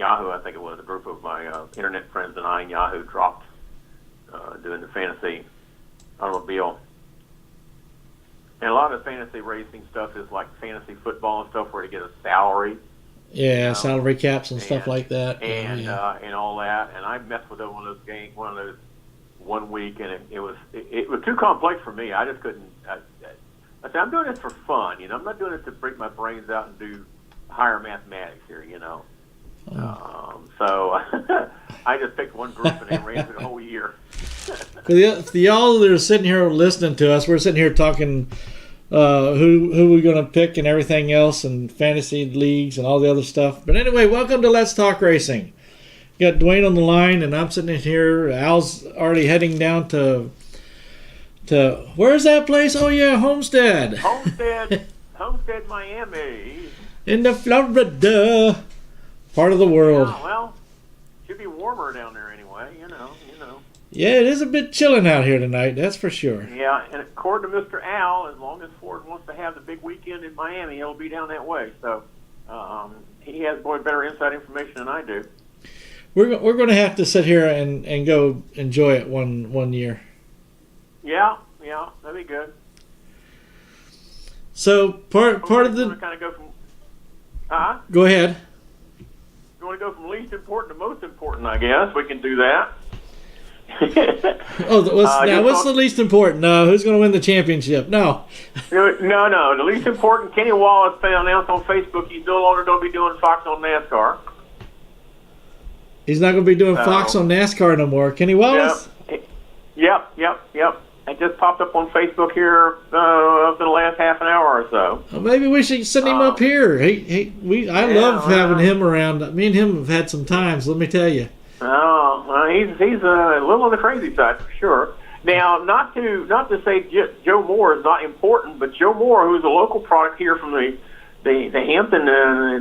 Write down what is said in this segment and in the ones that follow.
Yahoo, I think it was, a group of my internet friends and I in Yahoo dropped doing the fantasy automobile. And a lot of the fantasy racing stuff is like fantasy football and stuff where you get a salary. Yeah, salary caps and stuff like that. And all that. And I messed with one of those games, one of those 1 week, and it was too complex for me. I just couldn't. I said, I'm doing this for fun. I'm not doing this to break my brains out and do higher mathematics here. So I just picked one group and then ran for the whole year. For y'all that are sitting here listening to us, we're sitting here talking who we're going to pick and everything else, and fantasy leagues and all the other stuff. But anyway, welcome to Let's Talk Racing. You got Duane on the line, and I'm sitting in here. Al's already heading down to where's that place? Oh yeah, Homestead, Miami, in the Florida part of the world. Yeah, well, should be warmer down there anyway. Yeah, it is a bit chilling out here tonight, that's for sure. Yeah, and according to Mr. Al, as long as Ford wants to have the big weekend in Miami, he'll be down that way. So he has better inside information than I do. We're going to have to sit here and go enjoy it one year. Yeah, that'd be good. So part of the kind of go from. Go ahead. You want to go from least important to most important? I guess we can do that. What's the least important? Who's going to win the championship? No. No. The least important, Kenny Wallace announced on Facebook he's no longer going to be doing Fox on NASCAR. He's not going to be doing Fox on NASCAR no more. Kenny Wallace? Yep. It just popped up on Facebook here for the last half an hour or so. Well, maybe we should send him up here. I love having him around. Me and him have had some times, let me tell you. Oh, he's a little on the crazy side for sure. Now, not to say Joe Moore is not important, but Joe Moore, who's a local product here from the Hampton,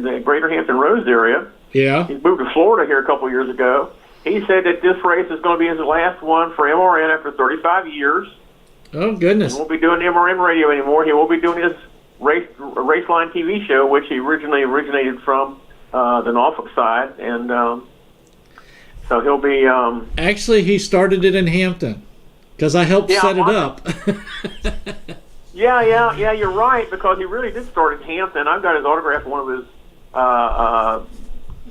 the Greater Hampton Roads area. Yeah. He moved to Florida here a couple of years ago. He said that this race is going to be his last one for MRN after 35 years. Oh, goodness. He won't be doing MRN radio anymore. He will be doing his Raceline TV show, which he originally originated from the Norfolk side. And so he'll be... Actually, he started it in Hampton because I helped set it up. Yeah, you're right, because he really did start in Hampton. I've got his autograph on one of his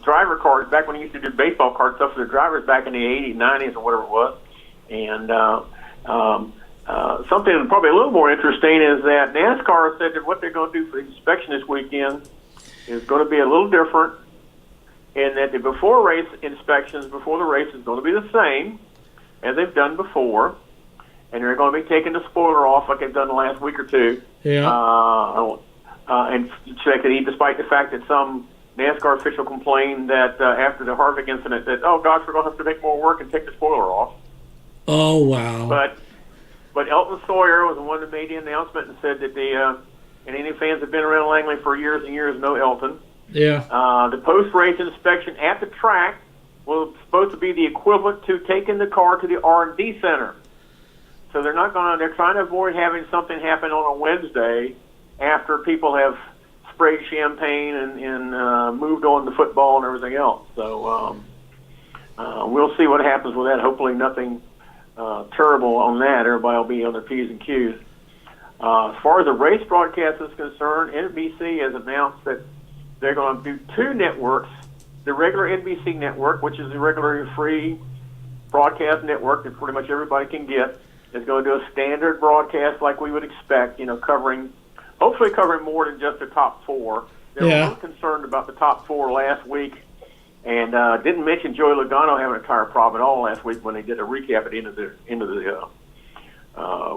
driver cards back when he used to do baseball card stuff for the drivers back in the 80s, 90s, or whatever it was. And something probably a little more interesting is that NASCAR said that what they're going to do for the inspection this weekend is going to be a little different, in that the before race inspections before the race is going to be the same as they've done before, and they're going to be taking the spoiler off like they've done the last week or two. Yeah. And check it, despite the fact that some NASCAR official complained that after the Harvick incident that, oh gosh, we're going to have to make more work and take the spoiler off. Oh, wow. But Elton Sawyer was the one that made the announcement and said that and any fans have been around Langley for years and years know Elton. Yeah. The post-race inspection at the track was supposed to be the equivalent to taking the car to the R&D center. So they're trying to avoid having something happen on a Wednesday after people have sprayed champagne and moved on to football and everything else. So we'll see what happens with that. Hopefully nothing terrible on that. Everybody will be on their P's and Q's. As far as the race broadcast is concerned, NBC has announced that they're going to do two networks. The regular NBC network, which is the regular free broadcast network that pretty much everybody can get, is going to do a standard broadcast like we would expect, hopefully covering more than just the top four. They were a little concerned about the top four last week, and didn't mention Joey Logano having a tire problem at all last week when they did a recap at the end of the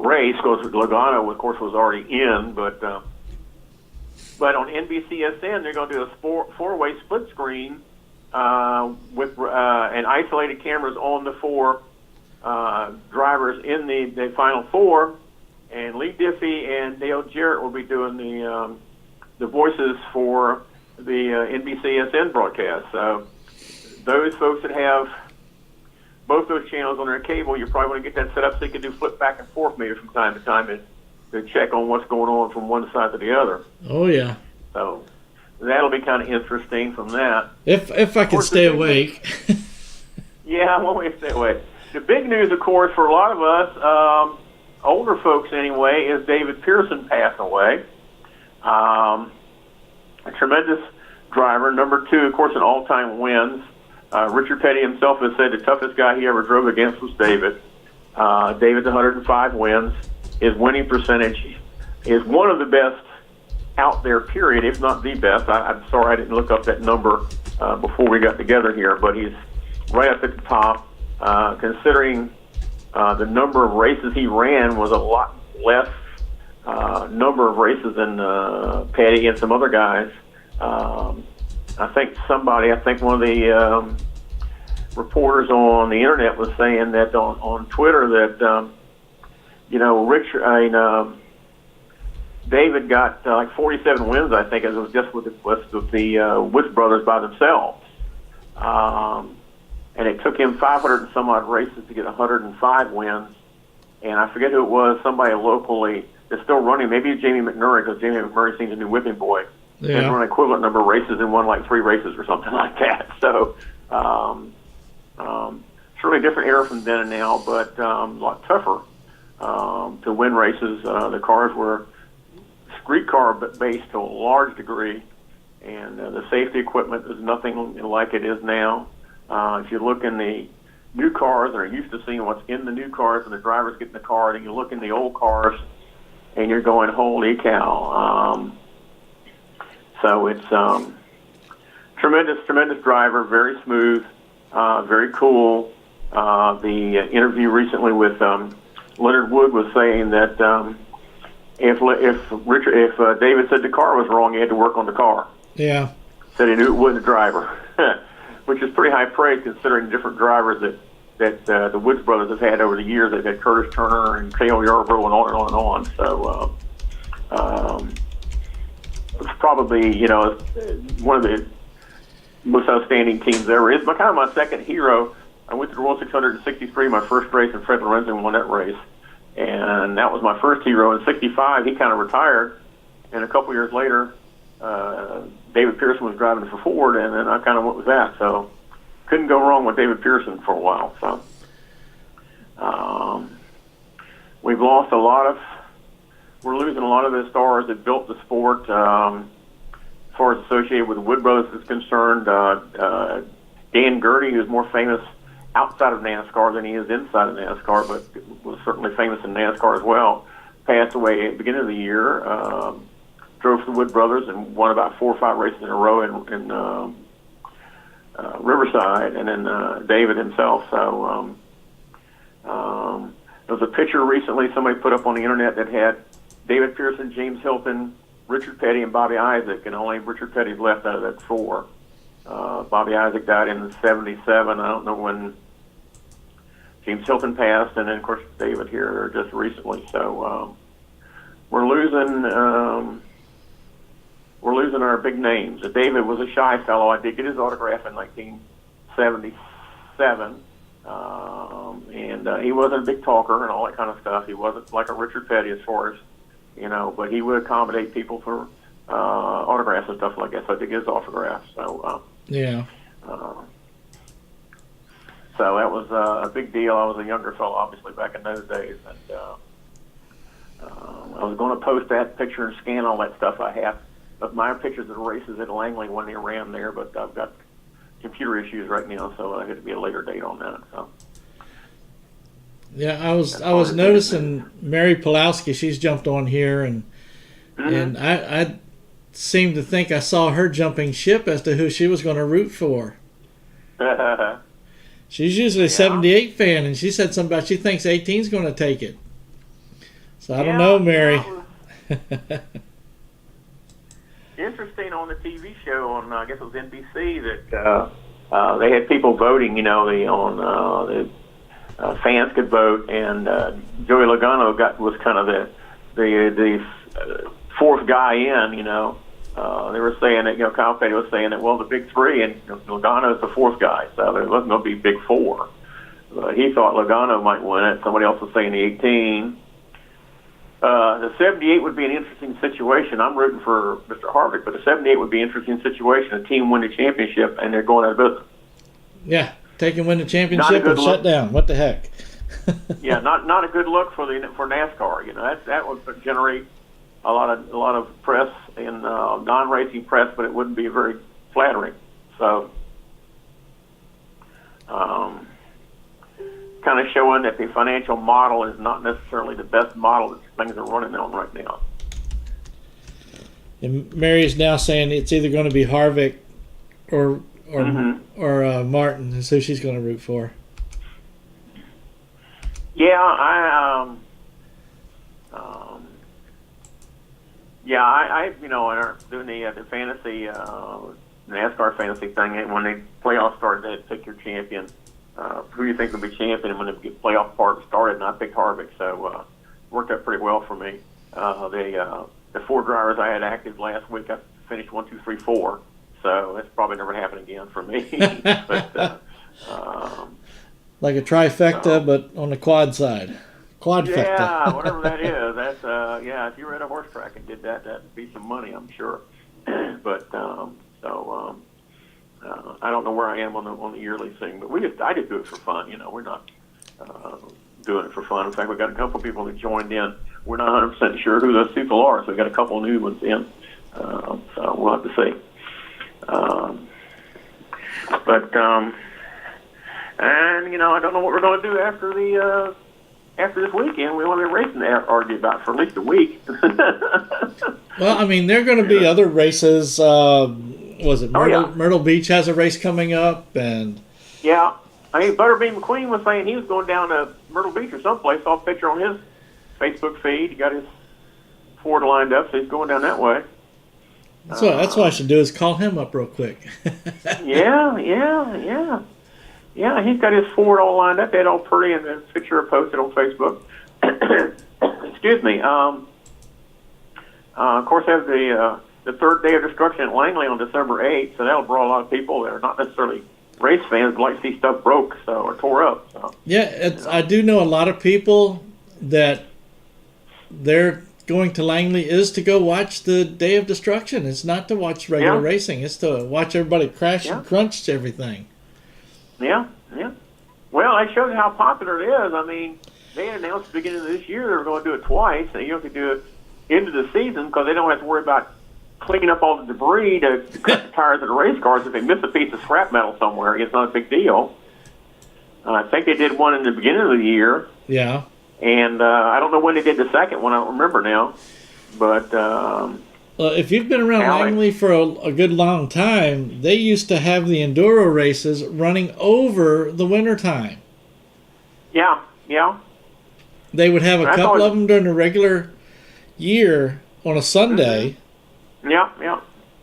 race, because Logano, of course, was already in, but on NBCSN they're going to do a four-way split screen with and isolated cameras on the four drivers in the final four. And Lee Diffie and Dale Jarrett will be doing the voices for the NBCSN broadcast. So those folks that have both those channels on their cable, you probably want to get that set up so you can do flip back and forth maybe from time to time to check on what's going on from one side to the other. Oh, yeah. So that'll be kind of interesting from that. If I can stay awake. Yeah, one way to stay awake. The big news, of course, for a lot of us, older folks anyway, is David Pearson passing away. A tremendous driver. Number 2, of course, in all-time wins. Richard Petty himself has said the toughest guy he ever drove against was David. David's 105 wins. His winning percentage is one of the best out there, period, if not the best. I'm sorry I didn't look up that number before we got together here, but he's right up at the top. Considering the number of races he ran was a lot less number of races than Petty and some other guys. I think one of the reporters on the internet was saying that on Twitter that David got like 47 wins. I think it was just with the Woods brothers by themselves, and it took him 500 and some odd races to get 105 wins. And I forget who it was. Somebody locally that's still running. Maybe it's Jamie McMurray, because Jamie McMurray seems a new whipping boy. Yeah. And run an equivalent number of races and won like 3 races or something like that. So, certainly a different era from then and now, but a lot tougher to win races. The cars were street car based to a large degree, and the safety equipment is nothing like it is now. If you look in the new cars, and are used to seeing what's in the new cars, and the drivers get in the car, and you look in the old cars, and you're going, holy cow. So it's tremendous driver, very smooth, very cool. The interview recently with Leonard Wood was saying that if David said the car was wrong, he had to work on the car. Yeah. Said he knew it wasn't the driver, which is pretty high praise considering different drivers that the Woods brothers have had over the years. They've had Curtis Turner and Cale Yarborough and on and on and on. So it's probably one of the most outstanding teams ever. It's kind of my second hero. I went to the World 663, my first race, and Fred Lorenzen won that race. And that was my first hero. In 65, he kind of retired. And a couple years later, David Pearson was driving for Ford, and then I kind of went with that. So couldn't go wrong with David Pearson for a while. So we've lost we're losing a lot of the stars that built the sport. As far as associated with the Wood brothers is concerned, Dan Gertie, who's more famous outside of NASCAR than he is inside of NASCAR, but was certainly famous in NASCAR as well, passed away at the beginning of the year. Drove for the Wood brothers and won about 4 or 5 races in a row in Riverside, and then David himself. So there was a picture recently somebody put up on the internet that had David Pearson, James Hilton, Richard Petty, and Bobby Isaac, and only Richard Petty's left out of that 4. Bobby Isaac died in 77. I don't know when James Hilton passed, and then, of course, David here just recently. So we're losing our big names. David was a shy fellow. I did get his autograph in 1977, and he wasn't a big talker and all that kind of stuff. He wasn't like a Richard Petty as far as, but he would accommodate people for autographs and stuff like that. So I did get his autograph. So yeah. So that was a big deal. I was a younger fellow, obviously, back in those days, and I was going to post that picture and scan all that stuff I have of my pictures of the races at Langley when they ran there, but I've got computer issues right now, so I had to be a later date on that. So. Yeah, I was noticing Mary Pulowski. She's jumped on here, and and I seem to think I saw her jumping ship as to who she was going to root for. She's usually a 78 fan, and she said something about she thinks 18's going to take it. So I don't know, Mary. Interesting on the TV show on I guess it was NBC that they had people voting. The fans could vote, and Joey Logano was kind of the fourth guy in. They were saying that Kyle Petty was saying that the big 3 and Logano is the 4th guy, so there wasn't going to be big 4. But he thought Logano might win it. Somebody else was saying the 18. The 78 would be an interesting situation. I'm rooting for Mr. Harvick, but the 78 would be an interesting situation. A team win the championship, and they're going out of business. Yeah, take and win the championship and shut down. What the heck? Yeah, not a good look for NASCAR. You know, that would generate a lot of press and non-racing press, but it wouldn't be very flattering. So, kind of showing that the financial model is not necessarily the best model that things are running on right now. And Mary is now saying it's either going to be Harvick or Martin. Is who she's going to root for. Yeah, I you know, doing the fantasy NASCAR fantasy thing, and when the playoffs started, they'd pick your champion. Who you think will be champion? And when the playoff part started, and I picked Harvick, so worked out pretty well for me. The 4 drivers I had active last week, I finished 1, 2, 3, 4. So that's probably never happen again for me. But like a trifecta, but on the quad side. Quadfecta. Yeah, whatever that is. That's if you were at a horse track and did that, that'd be some money, I'm sure. But I don't know where I am on the yearly thing, but I just do it for fun. You know, we're not doing it for fun. In fact, we've got a couple of people that joined in. We're not 100% sure who those people are, so we've got a couple of new ones in. So we'll have to see. And you know, I don't know what we're going to do after this weekend. We want to be racing to argue about for at least a week. Well, I mean, there are going to be other races. Was it Myrtle Beach has a race coming up, and yeah, I mean, Butterbean McQueen was saying he was going down to Myrtle Beach or someplace. Saw a picture on his Facebook feed. He got his Ford lined up, so he's going down that way. That's what I should do is call him up real quick. Yeah. He's got his Ford all lined up. They had all pretty, and the picture posted on Facebook. Excuse me. Of course, have the third day of destruction at Langley on December 8th, so that'll draw a lot of people that are not necessarily race fans, but like to see stuff broke or tore up. So. Yeah, I do know a lot of people that they're going to Langley is to go watch the day of destruction. It's not to watch regular racing. It's to watch everybody crash and crunch everything. Yeah. Well, I showed you how popular it is. I mean, they announced at the beginning of this year they were going to do it twice, and you don't have to do it into the season because they don't have to worry about cleaning up all the debris to cut the tires of the race cars. If they miss a piece of scrap metal somewhere, it's not a big deal. I think they did one in the beginning of the year. Yeah. And I don't know when they did the second one. I don't remember now. But if you've been around Langley for a good long time, they used to have the enduro races running over the winter time. Yeah. They would have a couple of them during the regular year on a Sunday. Mm-hmm. Yeah.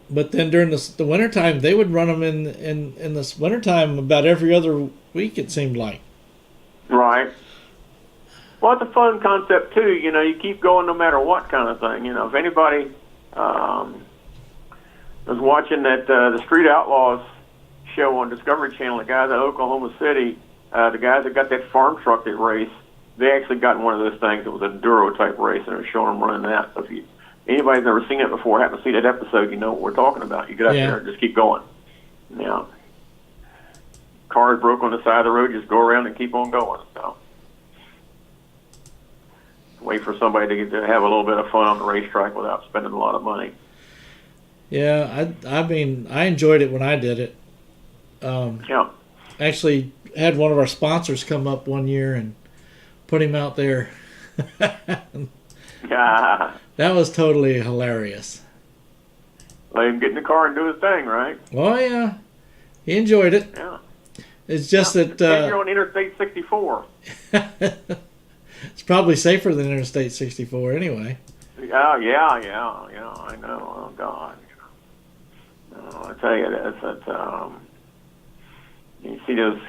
But then during the wintertime, they would run them in this wintertime about every other week, it seemed like. Right. Well, it's a fun concept, too. You know, you keep going no matter what kind of thing. You know, if anybody was watching that the Street Outlaws show on Discovery Channel, the guys at Oklahoma City, the guys that got that farm truck that race, they actually got in one of those things. It was an enduro-type race, and they were showing them running that. So if anybody's never seen it before, happen to see that episode, you know what we're talking about. You get out there and just keep going. Yeah. Cars broke on the side of the road, just go around and keep on going. So wait for somebody to get to have a little bit of fun on the racetrack without spending a lot of money. Yeah, I mean, I enjoyed it when I did it. Actually had one of our sponsors come up one year and put him out there. Yeah. That was totally hilarious. Let him get in the car and do his thing, right? Oh, yeah. He enjoyed it. Yeah. It's just that... you're on Interstate 64. It's probably safer than Interstate 64 anyway. Yeah, I know. Oh, God. I tell you, that's you see those,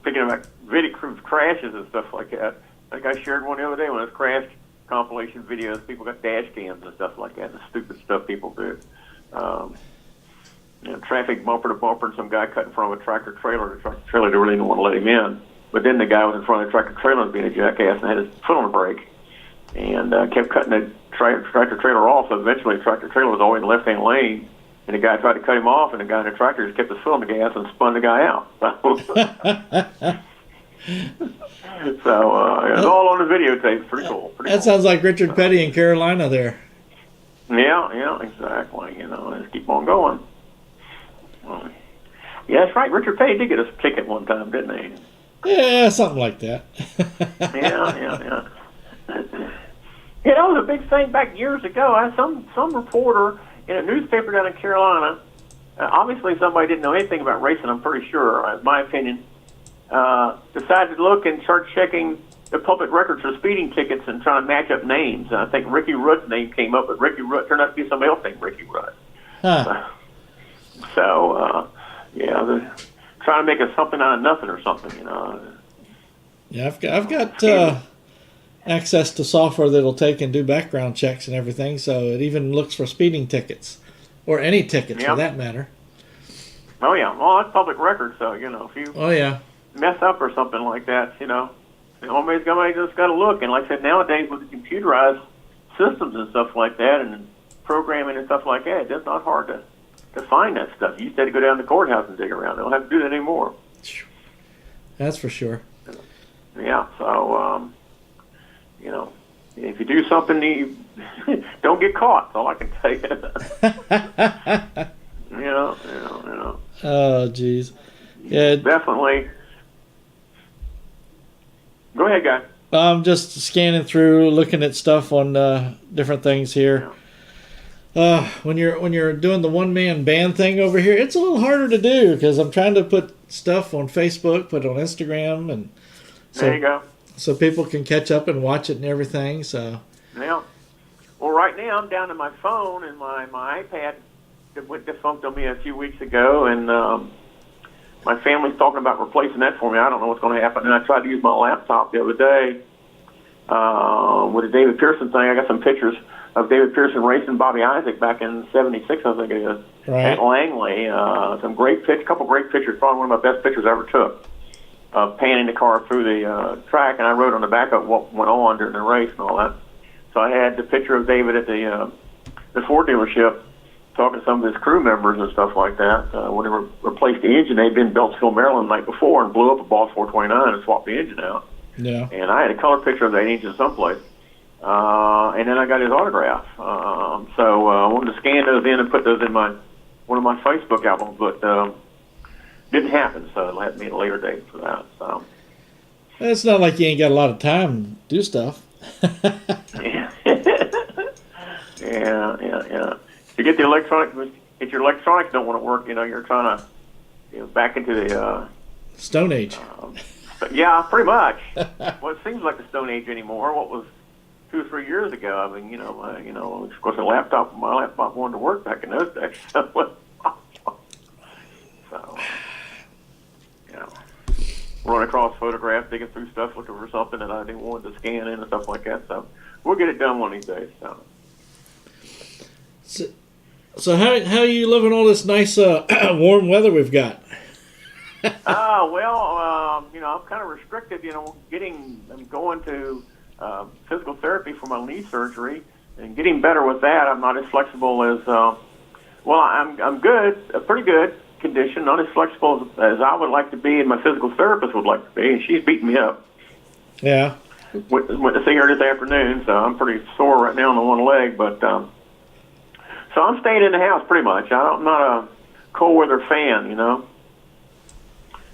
picking about video crashes and stuff like that. Like I shared one the other day when it was crash compilation videos. People got dash cams and stuff like that, the stupid stuff people do. Traffic bumper to bumper, and some guy cut in front of a tractor trailer. The tractor trailer didn't want to let him in. But then the guy was in front of the tractor trailer was being a jackass and had his foot on the brake. and kept cutting the tractor trailer off. So eventually, the tractor trailer was always in the left-hand lane, and the guy tried to cut him off, and the guy in the tractor just kept his foot on the gas and spun the guy out. So it's all on the videotape. Pretty cool. That sounds like Richard Petty in Carolina there. Yeah, exactly. Just keep on going. Yeah, that's right. Richard Petty did get a ticket one time, didn't he? Yeah, something like that. Yeah. Yeah, that was a big thing back years ago. Some reporter in a newspaper down in Carolina, obviously somebody didn't know anything about racing, I'm pretty sure, in my opinion, decided to look and start checking the public records for speeding tickets and trying to match up names. And I think Ricky Rudd's name came up, but Ricky Rudd turned out to be somebody else named Ricky Rudd. Huh. Yeah, they're trying to make us something out of nothing or something, Yeah, I've got access to software that'll take and do background checks and everything, so it even looks for speeding tickets, or any tickets for that matter. Oh yeah, well that's public record, so if you mess up or something like that, somebody just got to look. And like I said, nowadays with the computerized systems and stuff like that, and programming and stuff like that, it's not hard to find that stuff. You just had to go down to the courthouse and dig around. They don't have to do that anymore. That's for sure. Yeah, so if you do something, you don't get caught. That's all I can tell you. Oh, geez. Yeah, definitely. Go ahead, guy. I'm just scanning through, looking at stuff on different things here. When you're doing the one-man band thing over here, it's a little harder to do because I'm trying to put stuff on Facebook, put it on Instagram, and there you go. So people can catch up and watch it and everything. So yeah. Well, right now I'm down to my phone, and my iPad went defunct on me a few weeks ago, and my family's talking about replacing that for me. I don't know what's going to happen. And I tried to use my laptop the other day with the David Pearson thing. I got some pictures of David Pearson racing Bobby Isaac back in '76, I think it is, at Langley. Some great couple great pictures. Probably one of my best pictures I ever took. Panning the car through the track, and I wrote on the back of what went on during the race and all that. So I had the picture of David at the Ford dealership talking to some of his crew members and stuff like that. When they replaced the engine, they'd been in Beltsville, Maryland the night before and blew up a Boss 429 and swapped the engine out. Yeah. And I had a color picture of that engine someplace. And then I got his autograph. So I wanted to scan those in and put those in one of my Facebook albums, but didn't happen, so it'll have to be at a later date for that. So it's not like you ain't got a lot of time to do stuff. Yeah. You get the electronic. If your electronics don't want to work, you're trying to back into the Stone Age. Yeah, pretty much. Well, it seems like the Stone Age anymore. What was 2 or 3 years ago? I mean, of course, my laptop wanted to work back in those days. So, run across photographs, digging through stuff, looking for something that I didn't want to scan in and stuff like that. So we'll get it done one of these days. So how are you living all this nice warm weather we've got? I'm kind of restricted. I'm going to physical therapy for my knee surgery and getting better with that. I'm not as flexible as I'm good, a pretty good condition, not as flexible as I would like to be and my physical therapist would like to be, and she's beating me up. Yeah. Went to see her this afternoon, so I'm pretty sore right now on the one leg, but so I'm staying in the house pretty much. I'm not a cold weather fan,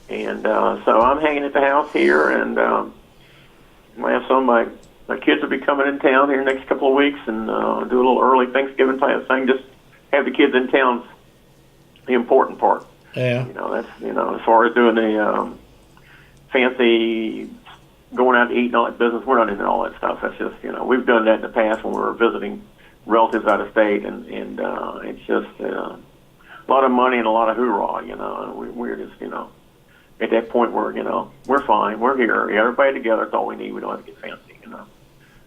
and so I'm hanging at the house here, and I have some of my kids will be coming in town here next couple of weeks and do a little early Thanksgiving type thing. Just have the kids in town. The important part. Yeah. That's as far as doing the fancy going out to eat and all that business, we're not into all that stuff. That's just we've done that in the past when we were visiting relatives out of state, and it's just a lot of money and a lot of hoorah. And we're just at that point where we're fine, we're here, everybody together. That's all we need. We don't have to get fancy.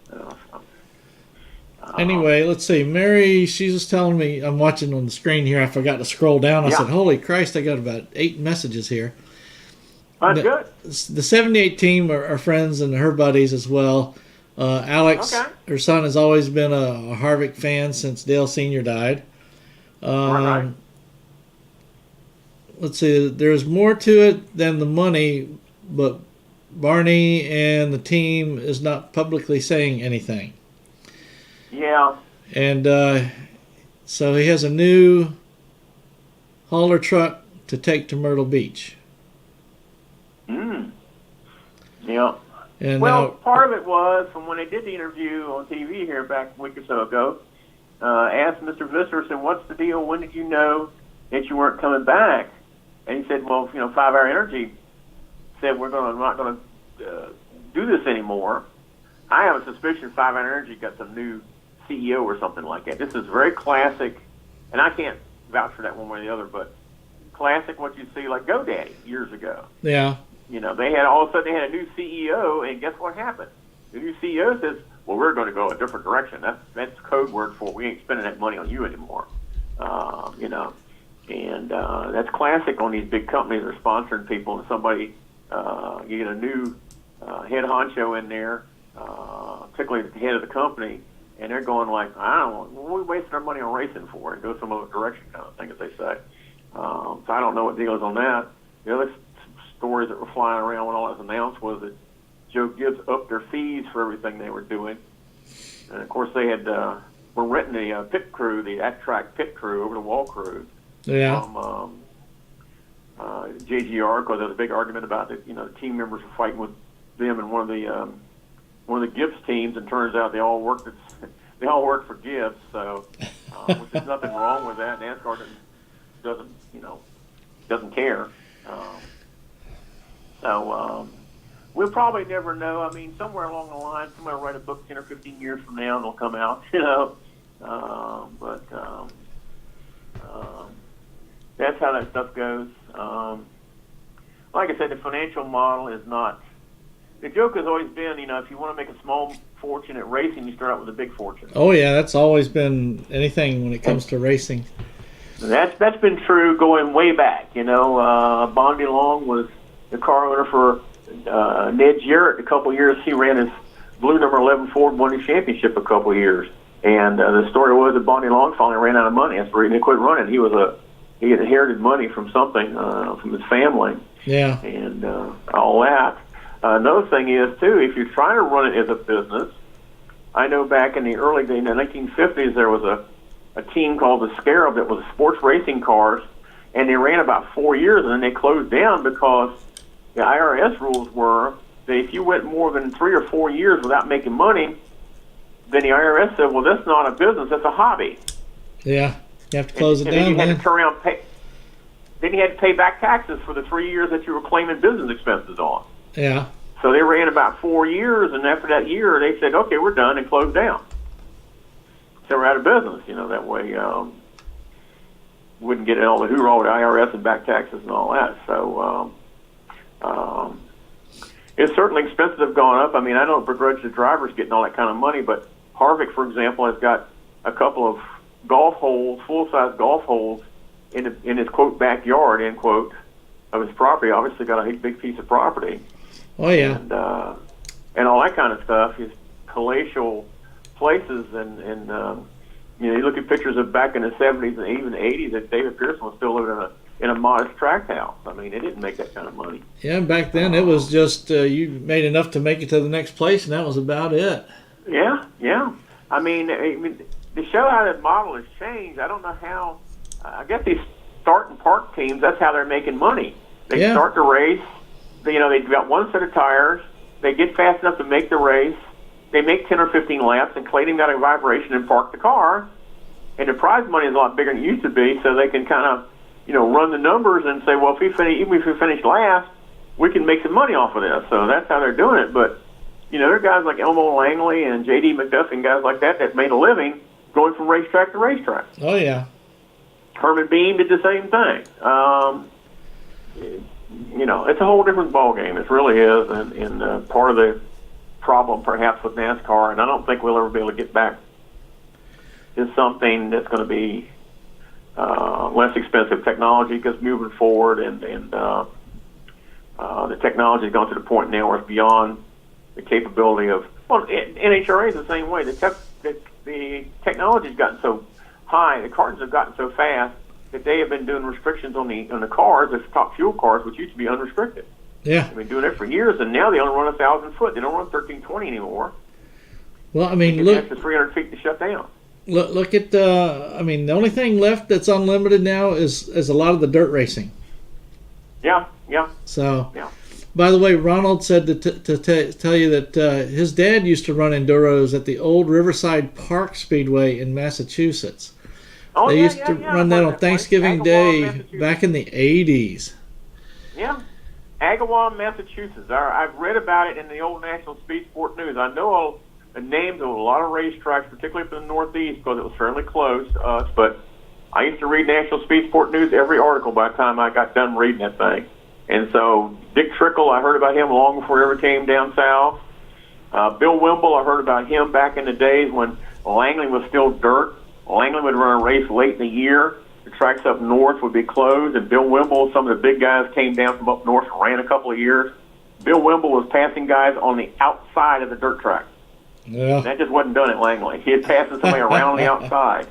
So. Anyway, let's see. Mary, she's just telling me, I'm watching on the screen here. I forgot to scroll down. I said, holy Christ, I got about 8 messages here. That's good. The 78 team are friends and her buddies as well. Alex, Okay. her son, has always been a Harvick fan since Dale Sr. died. Right. Let's see, there's more to it than the money, but Barney and the team is not publicly saying anything. Yeah. And so he has a new hauler truck to take to Myrtle Beach. Yeah. And Well, now, part of it was from when they did the interview on TV here back a week or so ago. Asked Mr. Visser, said, "What's the deal? When did you know that you weren't coming back?" And he said, "Well, 5 Hour Energy said we're not going to do this anymore. I have a suspicion 5 Hour Energy got some new CEO or something like that. This is very classic, and I can't vouch for that one way or the other, but classic what you see like GoDaddy years ago. yeah, They had all of a sudden they had a new CEO, and guess what happened? The new CEO says, "Well, we're going to go a different direction. That's code word for we ain't spending that money on you anymore." And that's classic on these big companies that are sponsoring people, and somebody you get a new head honcho in there, particularly at the head of the company, and they're going like, "I don't know, what are we wasting our money on racing for? And go some other direction," kind of thing, as they say. So I don't know what the deal is on that. The other stories that were flying around when all that was announced was that Joe Gibbs upped their fees for everything they were doing. And, of course, they had were renting the pit crew, the at-track pit crew, over the wall crew yeah, from JGR, because there was a big argument about that. The team members were fighting with them and one of the Gibbs teams, and turns out they all worked for Gibbs. So, which is nothing wrong with that. NASCAR doesn't care. We'll probably never know. I mean, somewhere along the line, somebody will write a book 10 or 15 years from now, and it'll come out. That's how that stuff goes. Like I said, the financial model is not. The joke has always been, if you want to make a small fortune at racing, you start out with a big fortune. oh yeah, that's always been anything when it comes to racing. That's been true going way back. Bondi Long was the car owner for Ned Jarrett. A couple of years he ran his blue number 11 Ford, won the championship a couple of years. And the story was that Bondi Long finally ran out of money. That's where he quit running. He had inherited money from something from his family. Yeah, And all that. Another thing is too, if you're trying to run it as a business, I know back in the early days, in the 1950s, there was a team called the Scarab that was sports racing cars, and they ran about 4 years, and then they closed down because the IRS rules were that if you went more than 3 or 4 years without making money, then the IRS said, "Well, that's not a business; that's a hobby." yeah, you have to close it and down. then you had Man. to turn around and pay. Then you had to pay back taxes for the 3 years that you were claiming business expenses on. Yeah, So they ran about 4 years, and after that year, they said, "Okay, we're done," and closed down. So we're out of business. That way wouldn't get all the hoorah with the IRS and back taxes and all that. So it's certainly expenses have gone up. I mean, I don't begrudge the drivers getting all that kind of money, but Harvick, for example, has got a couple of golf holes, full-size golf holes, in his, quote, backyard, end quote, of his property. Obviously got a big piece of property. oh yeah, And all that kind of stuff. His palatial places, and you look at pictures of back in the 70s and even the 80s that David Pearson was still living in a modest tract house. I mean, they didn't make that kind of money. yeah. And back then it was just you made enough to make it to the next place, and that was about it. Yeah. I mean, to show how that model has changed, I don't know how. I guess these start and park teams, that's how they're making money. They Yeah. start the race. They've got one set of tires. They get fast enough to make the race. They make 10 or 15 laps, and Clayton got a vibration and park the car. And the prize money is a lot bigger than it used to be, so they can kind of, run the numbers and say, well, even if we finish last, we can make some money off of this. So that's how they're doing it. But, there are guys like Elmo Langley and J.D. McDuffie and guys like that made a living going from racetrack to racetrack. Oh yeah, Herman Beam did the same thing. It's a whole different ballgame. It really is, and part of the problem perhaps with NASCAR, and I don't think we'll ever be able to get back, is something that's going to be less expensive technology, because moving forward, and the technology has gone to the point now where it's beyond the capability of Well, NHRA is the same way. The technology's gotten so high, the cartons have gotten so fast that they have been doing restrictions on the cars, the top fuel cars, which used to be unrestricted. Yeah. They've been doing it for years, and now they only run 1,000 foot. They don't run 1320 anymore. Well, I mean, look. That's 300 feet to shut down. Look at I mean, the only thing left that's unlimited now is a lot of the dirt racing. Yeah. So, yeah. By the way, Ronald said to tell you that his dad used to run enduros at the old Riverside Park Speedway in Massachusetts. Oh, they used to run that on Thanksgiving Day back in the 80s. Yeah. Agawam, Massachusetts. I've read about it in the old National Speed Sport News. I know all the names of a lot of racetracks, particularly up in the Northeast, because it was fairly close to us. But I used to read National Speed Sport News, every article by the time I got done reading that thing. And so Dick Trickle, I heard about him long before he ever came down south. Bill Wimble, I heard about him back in the days when Langley was still dirt. Langley would run a race late in the year. The tracks up north would be closed, and Bill Wimble, some of the big guys came down from up north and ran a couple of years. Bill Wimble was passing guys on the outside of the dirt track. Yeah. That just wasn't done at Langley. He had passed somebody around on the outside.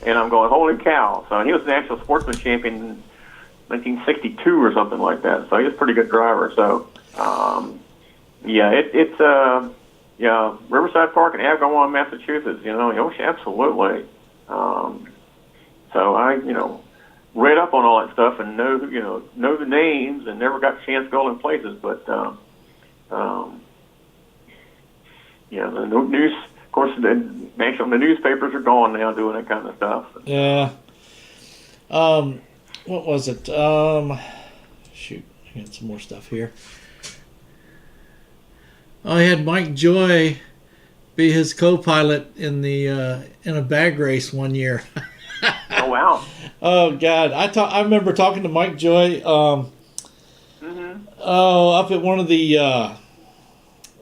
And I'm going, holy cow. So he was the national sportsman champion in 1962 or something like that. So he was a pretty good driver. So, it's Riverside Park in Agawam, Massachusetts, absolutely. So I, read up on all that stuff and know the names and never got a chance to go in places. But, the news, of course, the newspapers are gone now doing that kind of stuff. Yeah. What was it? Shoot, I got some more stuff here. I had Mike Joy be his co-pilot in a bag race one year. Oh wow! Oh God, I remember talking to Mike Joy. Up at one of the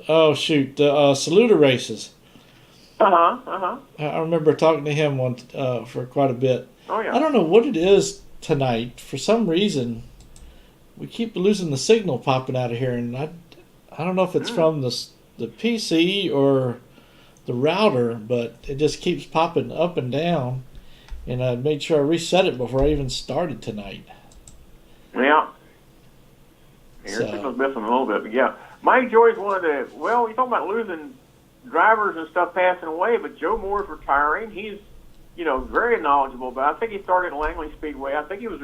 Saluda races. I remember talking to him for quite a bit. Oh yeah. I don't know what it is tonight. For some reason, we keep losing the signal popping out of here, and I don't know if it's from the PC or the router, but it just keeps popping up and down. And I made sure I reset it before I even started tonight. Yeah. Your signal's missing a little bit, but yeah. Mike Joy's one of the, you're talking about losing drivers and stuff passing away, but Joe Moore's retiring. He's, very knowledgeable, but I think he started at Langley Speedway. I think he was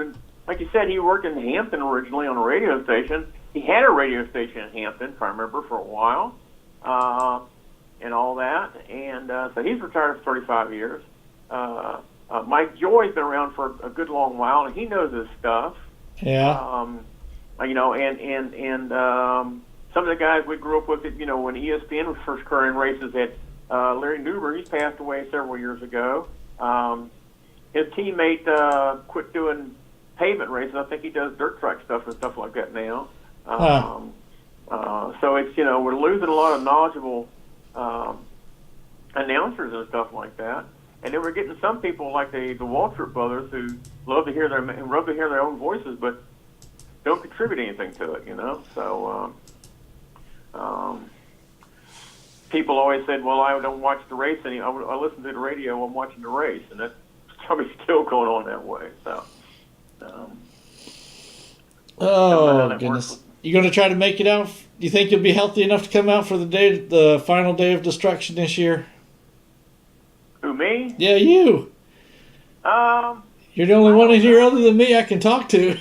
like you said, he worked in Hampton originally on a radio station. He had a radio station in Hampton, if I remember, for a while, and all that. And so he's retired for 35 years. Mike Joy's been around for a good long while, and he knows his stuff. Yeah. And some of the guys we grew up with, when ESPN was first carrying races, had Larry Newber. He's passed away several years ago. His teammate quit doing pavement races. I think he does dirt track stuff and stuff like that now. So it's, we're losing a lot of knowledgeable announcers and stuff like that. And then we're getting some people like the Waltrip brothers who love to hear their own voices, but don't contribute anything to it, So people always said, "Well, I don't watch the race anymore. I listen to the radio while I'm watching the race," and that's probably still going on that way. So. Oh goodness! You going to try to make it out? Do you think you'll be healthy enough to come out for the final day of destruction this year? Who, me? Yeah, you. You're the only one in here other than me I can talk to.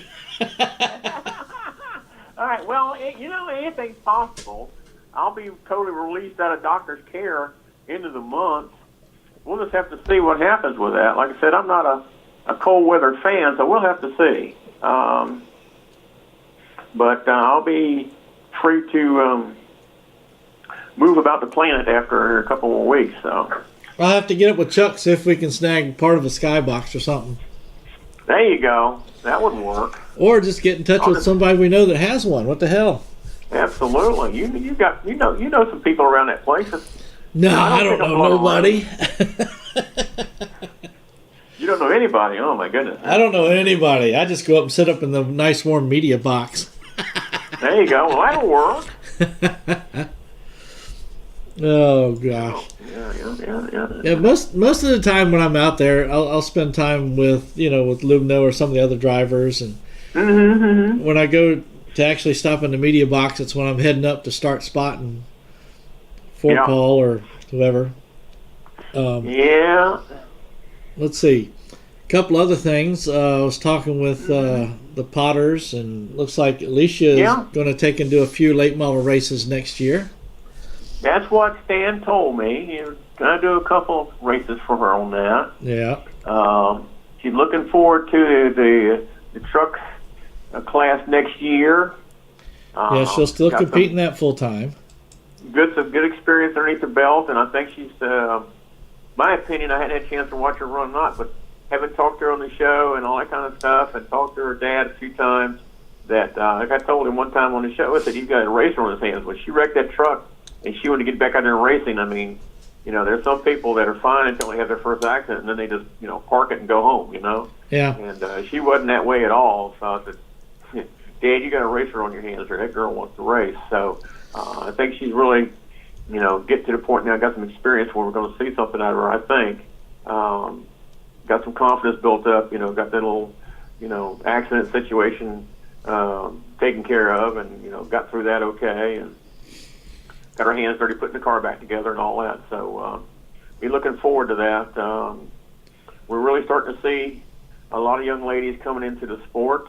All right. Well, anything's possible. I'll be totally released out of doctor's care into the month. We'll just have to see what happens with that. Like I said, I'm not a cold weather fan, so we'll have to see. But I'll be free to move about the planet after a couple more weeks. So I'll have to get up with Chuck, see if we can snag part of a skybox or something. There you go. That would work. Or just get in touch with somebody we know that has one. What the hell? Absolutely. You know some people around that place. No, I don't know nobody. You don't know anybody? Oh my goodness. I don't know anybody. I just go up and sit up in the nice warm media box. There you go. Well, that'll work. Oh gosh. Yeah. Most of the time when I'm out there, I'll spend time with with Lumno or some of the other drivers, and when I go to actually stop in the media box, it's when I'm heading up to start spotting for Paul or whoever. Let's see. A couple other things. I was talking with the Potters, and looks like Alicia is going to take and do a few late model races next year. That's what Stan told me. He was going to do a couple of races for her on that. Yeah. She's looking forward to the truck class next year. Yeah, she'll still compete in that full time. Some good experience underneath the belt, and I think she's, my opinion, I hadn't had a chance to watch her run, but having talked to her on the show and all that kind of stuff, and talked to her dad a few times, that like I told him one time on the show, I said, he's got a racer on his hands. When she wrecked that truck and she wanted to get back out there and racing, I mean, there's some people that are fine until they have their first accident, and then they just, park it and go home, Yeah. And she wasn't that way at all. So I said, Dad, you got a racer on your hands, or that girl wants to race. So I think she's really, get to the point now, got some experience where we're going to see something out of her, I think. Got some confidence built up, got that little, accident situation taken care of, and, got through that okay, and got her hands dirty putting the car back together and all that. So be looking forward to that. We're really starting to see a lot of young ladies coming into the sport,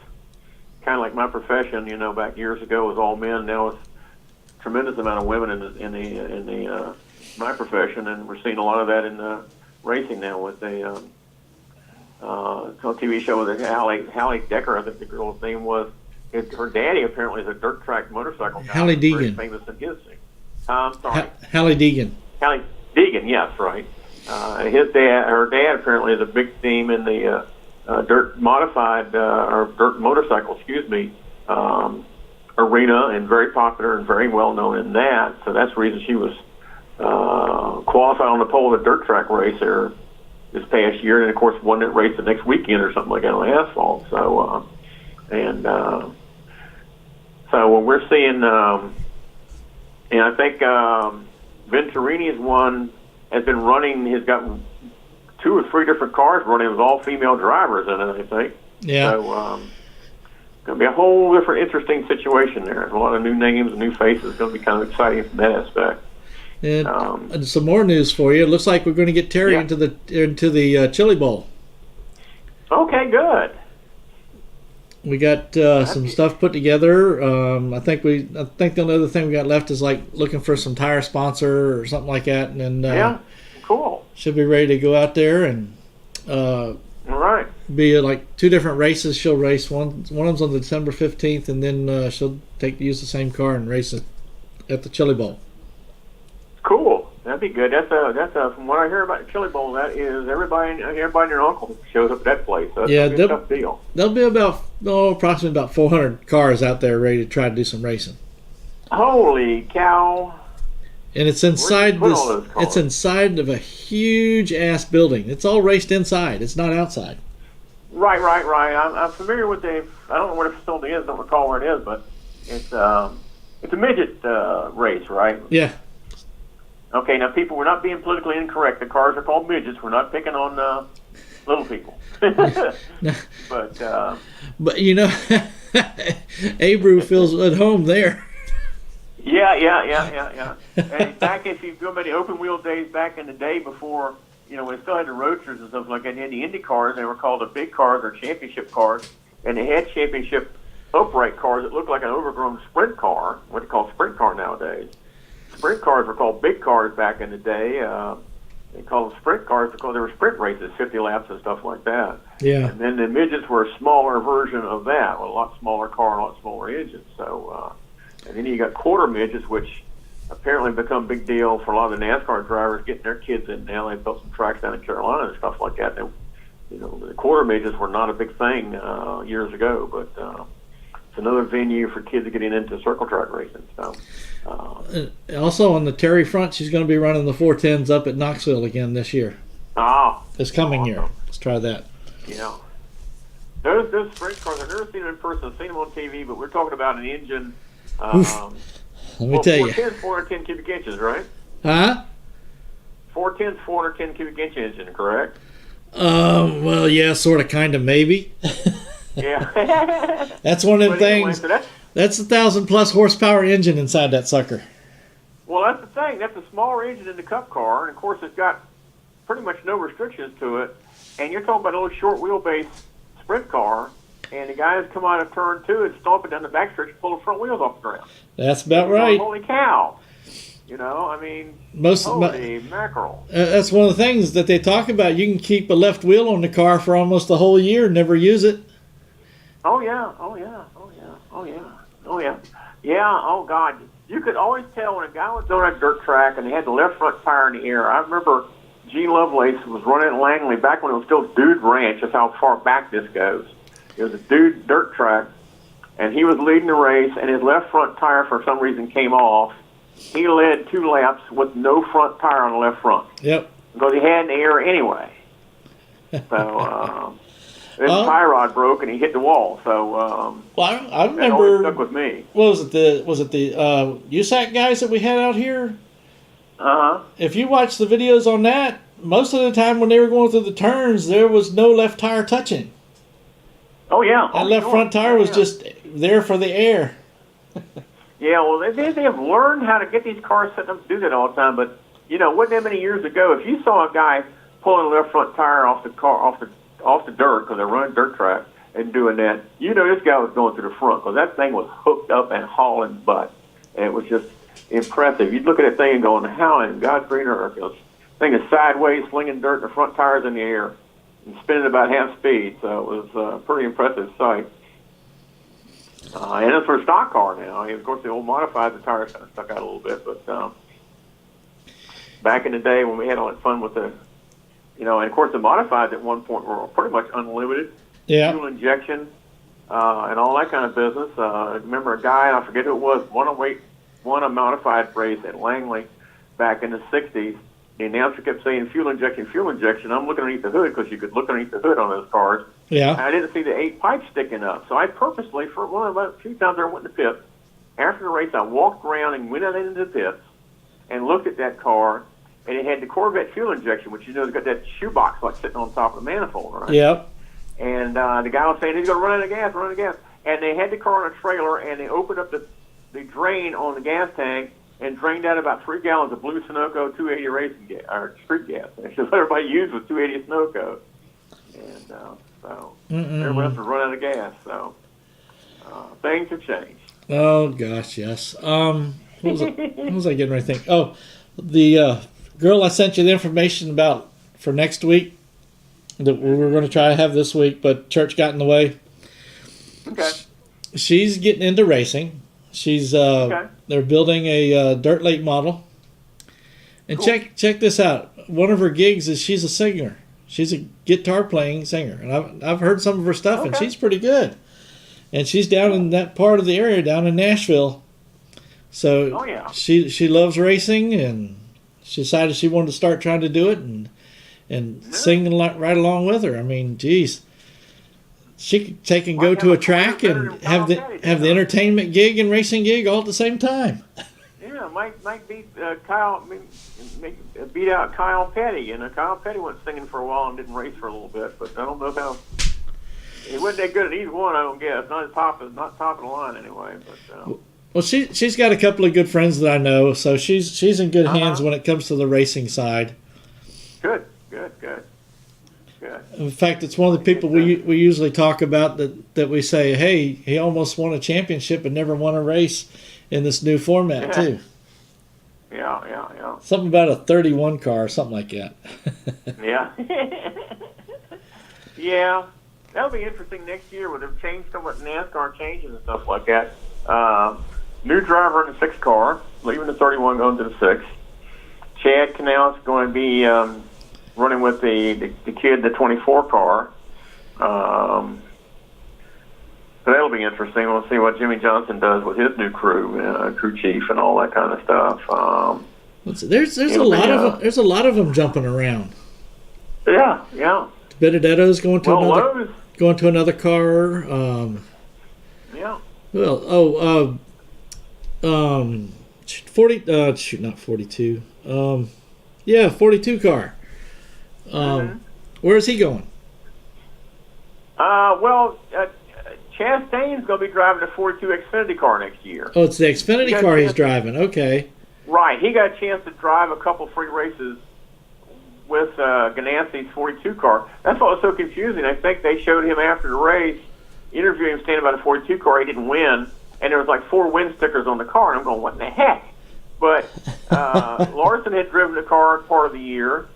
kind of like my profession, back years ago was all men. Now it's a tremendous amount of women in the my profession, and we're seeing a lot of that in racing now with a TV show with Hallie Decker, I think the girl's name was. Her daddy apparently is a dirt track motorcycle guy. Hallie Deegan. Very famous in his thing. I'm sorry. Hallie Deegan. Hallie Deegan, yes, right. Her dad apparently is a big theme in the dirt modified or dirt motorcycle, arena, and very popular and very well known in that. So that's the reason she was qualified on the pole of a dirt track race there this past year, and of course won that race the next weekend or something like that on asphalt. So so when we're seeing, and I think Venturini's one has been running. He's got 2 or 3 different cars running with all female drivers in it, I think. Yeah. So going to be a whole different, interesting situation there. There's a lot of new names and new faces. It's going to be kind of exciting from that aspect. And some more news for you. It looks like we're going to get Terry into the Chili Bowl. Okay, good. We got some stuff put together. I think the only other thing we got left is like looking for some tire sponsor or something like that, and then cool. She'll be ready to go out there and all right. Be like 2 different races. She'll race one of them's on December 15th, and then she'll use the same car and race it at the Chili Bowl. Cool. That'd be good. That's from what I hear about the Chili Bowl, that is everybody and your uncle shows up at that place. So that's a tough deal. There'll be approximately about 400 cars out there ready to try to do some racing. Holy cow! And it's inside this. It's inside of a huge ass building. It's all raced inside. It's not outside. Right. I'm familiar with I don't know where the facility is. Don't recall where it is, but it's a midget race, right? Yeah. Okay, now people, we're not being politically incorrect. The cars are called midgets. We're not picking on little people. But Abreu feels at home there. Yeah. And back, if you go back to the open wheel days back in the day before, we still had the roadsters and stuff like that, and had the Indy cars. They were called the big cars or championship cars, and they had championship upright cars that looked like an overgrown sprint car, what they call sprint car nowadays. Sprint cars were called big cars back in the day. They called them sprint cars because they were sprint races, 50 laps and stuff like that. Yeah. And then the midgets were a smaller version of that, with a lot smaller car and a lot smaller engine. So, and then you got quarter midgets, which apparently become a big deal for a lot of the NASCAR drivers getting their kids in now. They built some tracks down in Carolina and stuff like that. The quarter midgets were not a big thing years ago, but it's another venue for kids getting into circle track racing. So. Also on the Terry front, she's going to be running the 410s up at Knoxville again this year. This coming year. Let's try that. Yeah. Those sprint cars, I've never seen them in person. I've seen them on TV, but we're talking about an engine. Let me tell you. 410 cubic inches, right? Huh? 410's 410 cubic inch engine, correct? Well, yeah, sort of, kind of, maybe. Yeah. That's one of them But anyway, things. so That's 1,000+ horsepower engine inside that sucker. well, that's the thing. That's a smaller engine in the Cup car, and of course it's got pretty much no restrictions to it. And you're talking about a little short wheelbase sprint car, and the guys come out of turn 2 and stomp it down the backstretch and pull the front wheels off the ground. That's about You're right. going, holy cow. You know, I mean, holy mackerel. That's one of the things that they talk about. You can keep a left wheel on the car for almost a whole year and never use it. Oh, yeah. Oh, yeah. Oh, yeah. Oh, yeah. Oh, yeah. Yeah, oh, God. You could always tell when a guy was on a dirt track and he had the left front tire in the air. I remember Gene Lovelace was running at Langley back when it was still Dude Ranch. That's how far back this goes. It was a Dude dirt track, and he was leading the race, and his left front tire for some reason came off. He led 2 laps with no front tire on the left front. Yep. Because he had an error anyway. So, his tie rod broke and he hit the wall. So, well, I that remember. always stuck with me. What was it the USAC guys that we had out here? If you watch the videos on that, most of the time when they were going through the turns, there was no left tire touching. Oh, yeah. That left front tire was just there for the air. Yeah, well, they have learned how to get these cars set up to do that all the time. But, you know, wasn't that many years ago, if you saw a guy pulling the left front tire off the car, off the dirt, because they're running dirt track, and doing that, you know this guy was going through the front, because that thing was hooked up and hauling butt. And it was just impressive. You'd look at that thing and going, how in God's green earth? This thing is sideways, slinging dirt, and the front tire's in the air, and spinning about half speed. So it was a pretty impressive sight. And it's for a stock car now. Of course, the old modified, the tires kind of stuck out a little bit. But back in the day when we had all that fun with the, you know, and of course the modifieds at one point were pretty much unlimited. Yeah. Fuel injection and all that kind of business. I remember a guy, I forget who it was, won a modified race at Langley back in the 60s. The announcer kept saying fuel injection, fuel injection. I'm looking underneath the hood because you could look underneath the hood on those cars. Yeah. And I didn't see the 8 pipes sticking up. So I purposely, for a few times I went in the pits. After the race, I walked around and went out into the pits and looked at that car, and it had the Corvette fuel injection, which, you know, it's got that shoebox like sitting on top of the manifold, right? Yep. And the guy was saying, he's going to run out of gas, run out of gas. And they had the car on a trailer, and they opened up the drain on the gas tank and drained out about 3 gallons of blue Sunoco 280 racing gas, or street gas. That's what everybody used was 280 Sunoco. And so everybody else was running out of gas. So things have changed. Oh, gosh, yes. What was I getting ready to think? Oh, the girl I sent you the information about for next week that we were going to try to have this week, but church got in the way. Okay. She's getting into racing. She's they're building a dirt late model. And cool. check this out. One of her gigs is she's a singer. She's a guitar playing singer, and I've heard some of her stuff, and she's pretty good. And she's down in that part of the area, down in Nashville. So she loves racing, and she decided she wanted to start trying to do it and sing right along with her. I mean, geez. She could take and go to a track and have the entertainment gig and racing gig all at the same time. Yeah, might beat beat out Kyle Petty. You know, Kyle Petty went singing for a while and didn't race for a little bit, but I don't know how. He wasn't that good at either one, I don't guess. Not top of the line anyway. But well, she's got a couple of good friends that I know, so she's in good hands when it comes to the racing side. Good. In fact, it's one of the people we usually talk about that we say, hey, he almost won a championship and never won a race in this new format too. Yeah. Something about a 31 car or something like that. Yeah. Yeah. That'll be interesting next year with them change some what NASCAR changes and stuff like that. New driver in the 6 car, leaving the 31 going to the 6. Chad Canal's going to be running with the kid, the 24 car. So that'll be interesting. We'll see what Jimmy Johnson does with his new crew, crew chief, and all that kind of stuff. There's a lot of them jumping around. Yeah. Benedetto's going to another car. Yeah. Well, 40. Not 42. Yeah, 42 car. Where is he going? Chastain's going to be driving a 42 Xfinity car next year. Oh, it's the Xfinity car he's driving. Okay. Right. He got a chance to drive a couple free races with Ganassi's 42 car. That's what was so confusing. I think they showed him after the race, interviewing him standing by the 42 car. He didn't win, and there was like 4 win stickers on the car. And I'm going, what in the heck? But Larson had driven the car part of the year,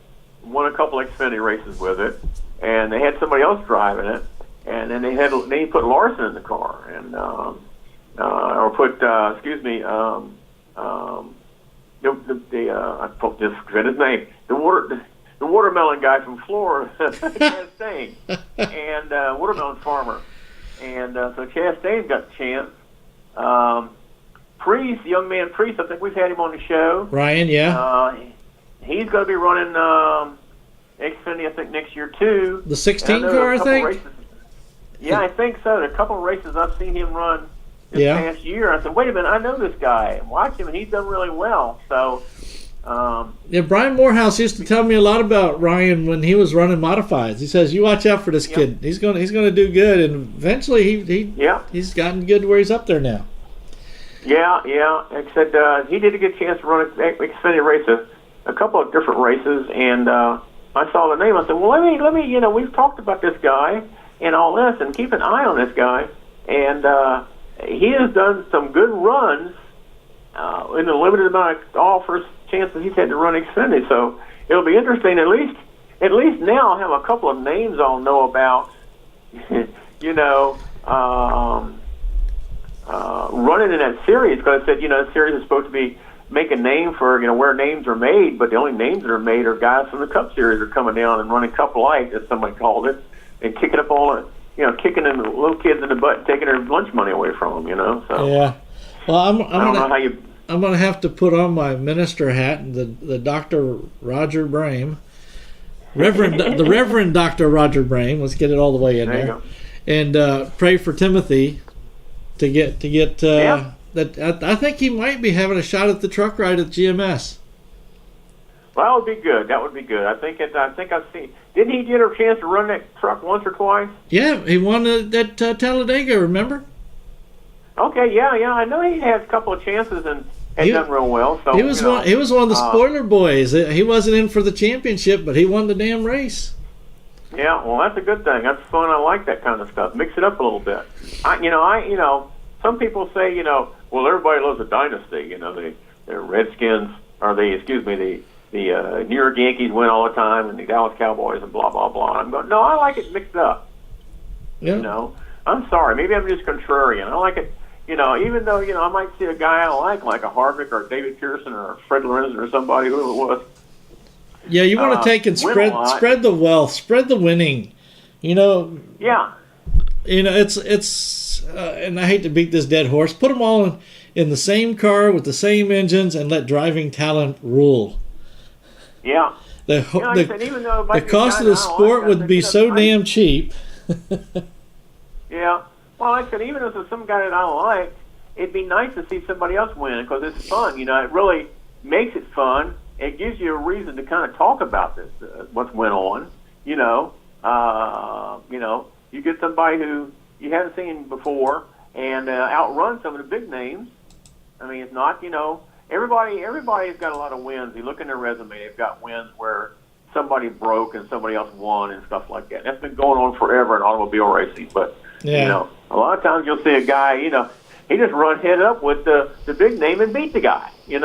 won a couple Xfinity races with it, and they had somebody else driving it, and then they put Larson in the car, and I forget his name, the watermelon guy from Florida, Chastain, and watermelon farmer, and so Chastain's got the chance. Priest, young man Priest, I think we've had him on the show. Ryan, yeah. He's going to be running Xfinity, I think, next year too. The 16 car, I think. Races, yeah, I think so. A couple of races I've seen him run this past year. I said, wait a minute, I know this guy. Watch him, and he's done really well. So. Brian Morehouse used to tell me a lot about Ryan when he was running modifieds. He says, "You watch out for this kid. He's going to do good." And eventually, he's gotten good where he's up there now. Yeah. Except he did get a chance to run an Xfinity race, a couple of different races, and I saw the name. I said, "Well, let me. We've talked about this guy and all this, and keep an eye on this guy." And he has done some good runs in the limited amount of offers. Chances he's had to run Xfinity, so it'll be interesting. At least now I'll have a couple of names I'll know about. Running in that series, because I said that series is supposed to make a name for where names are made, but the only names that are made are guys from the Cup Series are coming down and running Cup Light, as somebody called it, and kicking up all the kicking the little kids in the butt, and taking their lunch money away from them. So yeah. Well, I don't know how you. I'm going to have to put on my minister hat and the Dr. Roger Brehm, the Reverend Dr. Roger Brehm. Let's get it all the way in there. And pray for Timothy to get that. I think he might be having a shot at the truck ride at GMS. Well, that would be good. I think I've seen. Didn't he get a chance to run that truck once or twice? Yeah, he won at Talladega. Remember? Okay, yeah. I know he had a couple of chances and had done real well. So he was one of the spoiler boys. He wasn't in for the championship, but he won the damn race. Yeah, well, that's a good thing. That's fun. I like that kind of stuff. Mix it up a little bit. Some people say, well, everybody loves a dynasty. The Redskins, or the New York Yankees win all the time, and the Dallas Cowboys, and blah blah blah. I'm going, no, I like it mixed up. Yeah. I'm sorry. Maybe I'm just contrarian. I like it. Even though, I might see a guy I like a Harvick or David Pearson or Fred Lorenzen or somebody, who it was. Yeah, you want to take and spread the wealth, spread the winning. Yeah. It's and I hate to beat this dead horse. Put them all in the same car with the same engines and let driving talent rule. Yeah. The cost of the sport would be so damn cheap. Yeah. Well, like I said, even if it's some guy that I like, it'd be nice to see somebody else win because it's fun. It really makes it fun. It gives you a reason to kind of talk about this, what's went on. You get somebody who you haven't seen before and outrun some of the big names. I mean, it's not, everybody's got a lot of wins. You look in their resume, they've got wins where somebody broke and somebody else won and stuff like that. That's been going on forever in automobile racing, but a lot of times you'll see a guy, he just run head up with the big name and beat the guy, and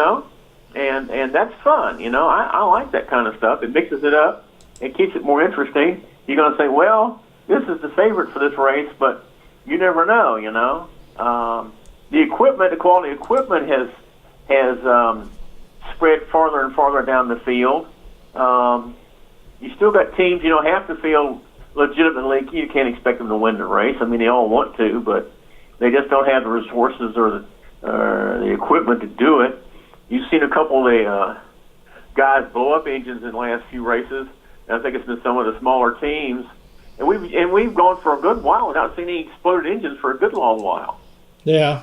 that's fun, I like that kind of stuff. It mixes it up. It keeps it more interesting. You're going to say, well, this is the favorite for this race, but you never know, the quality equipment has spread farther and farther down the field. You still got teams, half the field legitimately, you can't expect them to win the race. I mean, they all want to, but they just don't have the resources or the equipment to do it. You've seen a couple of the guys blow up engines in the last few races. And I think it's been some of the smaller teams, and we've gone for a good while without seeing any exploded engines for a good long while. Yeah.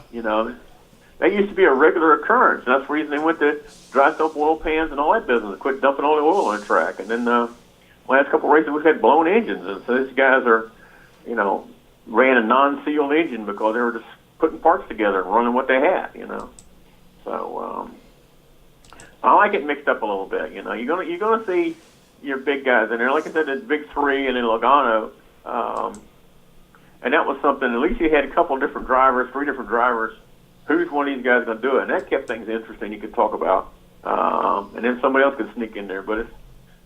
that used to be a regular occurrence. That's the reason they went to dry soap oil pans and all that business. Quit dumping all the oil on the track. And then last couple of races we've had blown engines, and so these guys are, ran a non-sealed engine because they were just putting parts together and running what they had. So I like it mixed up a little bit. You're gonna see your big guys in there. Like I said, the big three and then Logano. And that was something, at least you had a couple of different drivers, 3 different drivers. Who's one of these guys going to do it? And that kept things interesting you could talk about. And then somebody else could sneak in there. But,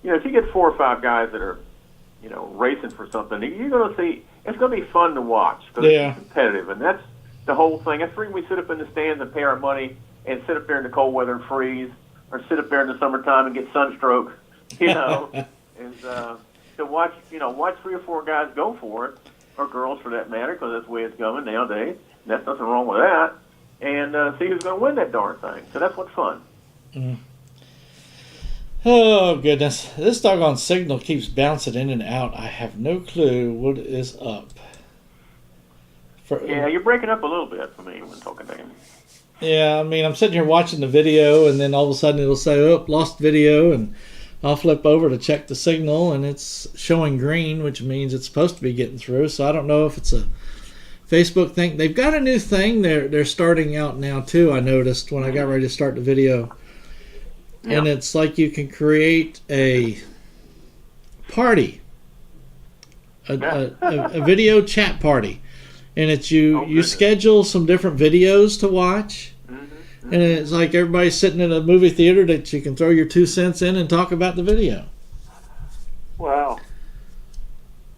if you get 4 or 5 guys that are, racing for something, you're going to see, it's going to be fun to watch. Because it's competitive. And that's the whole thing. That's the reason we sit up in the stands and pay our money and sit up there in the cold weather and freeze, or sit up there in the summertime and get sunstroke, and to watch, watch 3 or 4 guys go for it, or girls for that matter, because that's the way it's going nowadays. And there's nothing wrong with that. And see who's going to win that darn thing. So that's what's fun. Mm. Oh, goodness. This doggone signal keeps bouncing in and out. I have no clue what is up. Yeah, you're breaking up a little bit for me when talking to him. Yeah, I mean, I'm sitting here watching the video, and then all of a sudden it'll say, lost video, and I'll flip over to check the signal, and it's showing green, which means it's supposed to be getting through. So I don't know if it's a Facebook thing. They've got a new thing they're starting out now, too, I noticed when I got ready to start the video. Yeah. And it's like you can create a party, a video chat party. And it's you schedule some different videos to watch. Mm-hmm. And it's like everybody's sitting in a movie theater that you can throw your 2 cents in and talk about the video. Wow.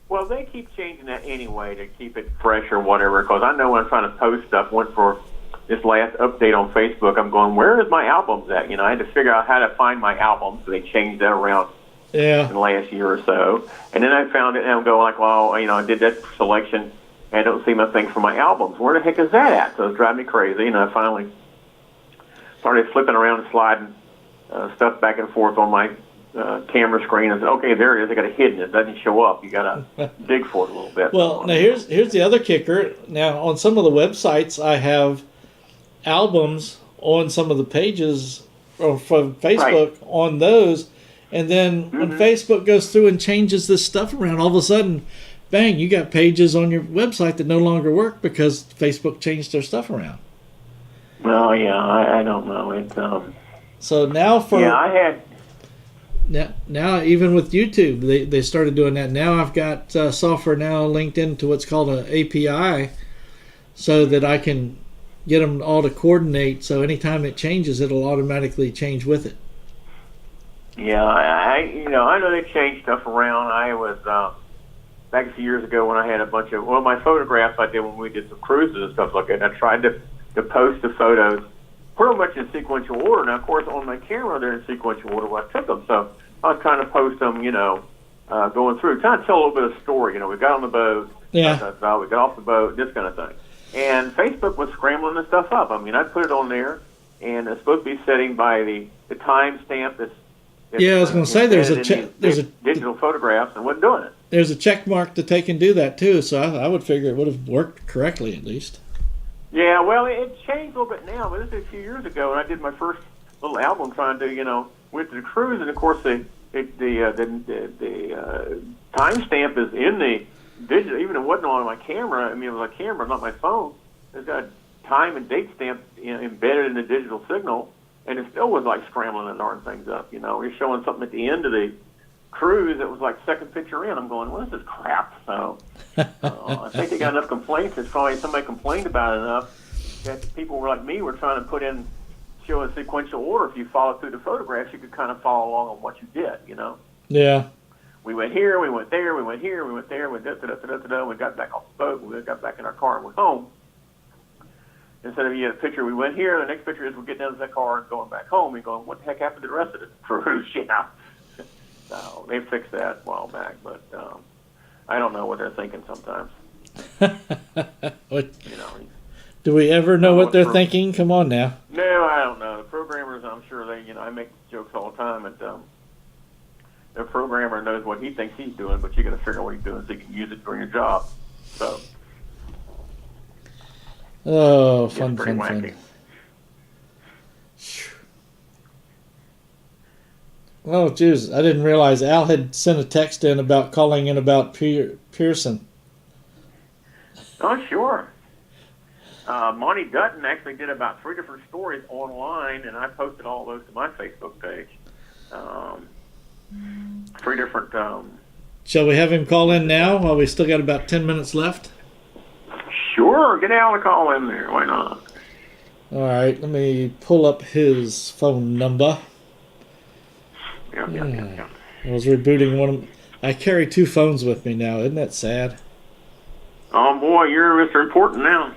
Well, they keep changing that anyway to keep it fresh or whatever, because I know when I'm trying to post stuff, went for this last update on Facebook, I'm going, where is my albums at? I had to figure out how to find my albums, so they changed that around in the last year or so. And then I found it, and I'm going like, well, I did that selection, and I don't see my thing for my albums. Where the heck is that at? So it's driving me crazy, and I finally started flipping around and sliding stuff back and forth on my camera screen. I said, okay, there it is. I got it hidden. It doesn't show up. You got to dig for it a little bit. Well, now here's the other kicker. Now, on some of the websites, I have albums on some of the pages or from Facebook on those, and then when Facebook goes through and changes this stuff around, all of a sudden, bang, you got pages on your website that no longer work because Facebook changed their stuff around. Well, yeah, I don't know. It's so now for I had now even with YouTube they started doing that. Now I've got software now linked into what's called an API, so that I can get them all to coordinate. So anytime it changes, it'll automatically change with it. Yeah, I know they changed stuff around. I was back a few years ago when I had a bunch of my photographs I did when we did some cruises and stuff like that. And I tried to post the photos pretty much in sequential order. Now, of course, on my camera they're in sequential order when I took them. So I was trying to post them, going through, trying to tell a little bit of story. We got on the boat, we got off the boat, this kind of thing. And Facebook was scrambling the stuff up. I mean, I put it on there, and it's supposed to be setting by the timestamp that's I was going to say there's a digital photographs, and wasn't doing it. There's a check mark that they can do that too, so I would figure it would have worked correctly at least. Yeah, well, it changed a little bit now, but this is a few years ago, and I did my first little album trying to, went to the cruise, and of course the timestamp is in the digital. Even if it wasn't on my camera, I mean, it was a camera, not my phone. It's got a time and date stamp embedded in the digital signal, and it still was like scrambling the darn things up. You're showing something at the end of the cruise that was like second picture in. I'm going, what is this crap? So I think they got enough complaints. It's probably somebody complained about it enough that people like me were trying to show a sequential order. If you follow through the photographs, you could kind of follow along on what you did, Yeah. We went here, we went there, we went here, we went there, we got back off the boat, we got back in our car and went home. Instead of you had a picture, we went here, the next picture is we're getting out of the car and going back home and going, what the heck happened to the rest of the cruise? So they fixed that a while back, but I don't know what they're thinking sometimes. Do we ever know what they're thinking? Come on now. No, I don't know. The programmers, I'm sure I make jokes all the time, and the programmer knows what he thinks he's doing, but you got to figure out what he's doing so you can use it for your job. So. Oh, fun. Oh, jeez. I didn't realize Al had sent a text in about calling in about Pearson. Oh, sure. Monty Dutton actually did about 3 different stories online, and I posted all those to my Facebook page. 3 different... Shall we have him call in now while we still got about 10 minutes left? Sure, get Al to call in there. Why not? All right, let me pull up his phone number. Yeah. I was rebooting one of... I carry 2 phones with me now. Isn't that sad? Oh, boy, you're Mr. Important now.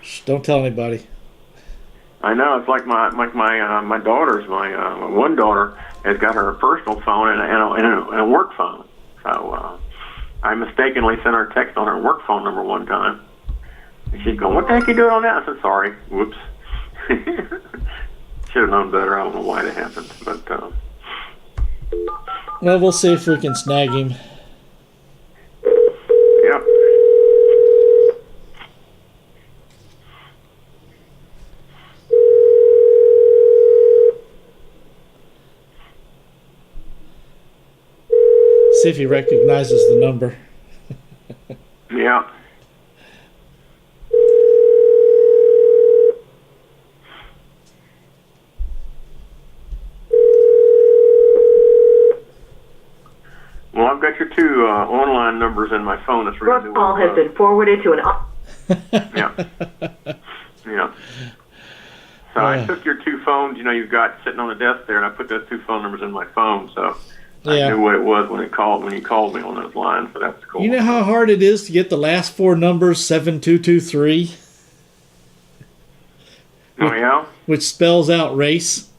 Shh, don't tell anybody. I know. It's like my daughter's. My one daughter has got her personal phone and a work phone. So I mistakenly sent her a text on her work phone number one time. And she's going, "What the heck are you doing on that?" I said, "Sorry. Whoops." Should have known better. I don't know why that happened. But well, we'll see if we can snag him. Yep. See if he recognizes the number. Yeah. Well, I've got your 2 online numbers in my phone. It's This really call has been forwarded to an... Yeah. Yeah. So I took your 2 phones, you've got sitting on the desk there, and I put those 2 phone numbers in my phone, so I knew what it was when you called me on those lines, so that's cool. You know how hard it is to get the last 4 numbers 7223? Oh, yeah? Which spells out race.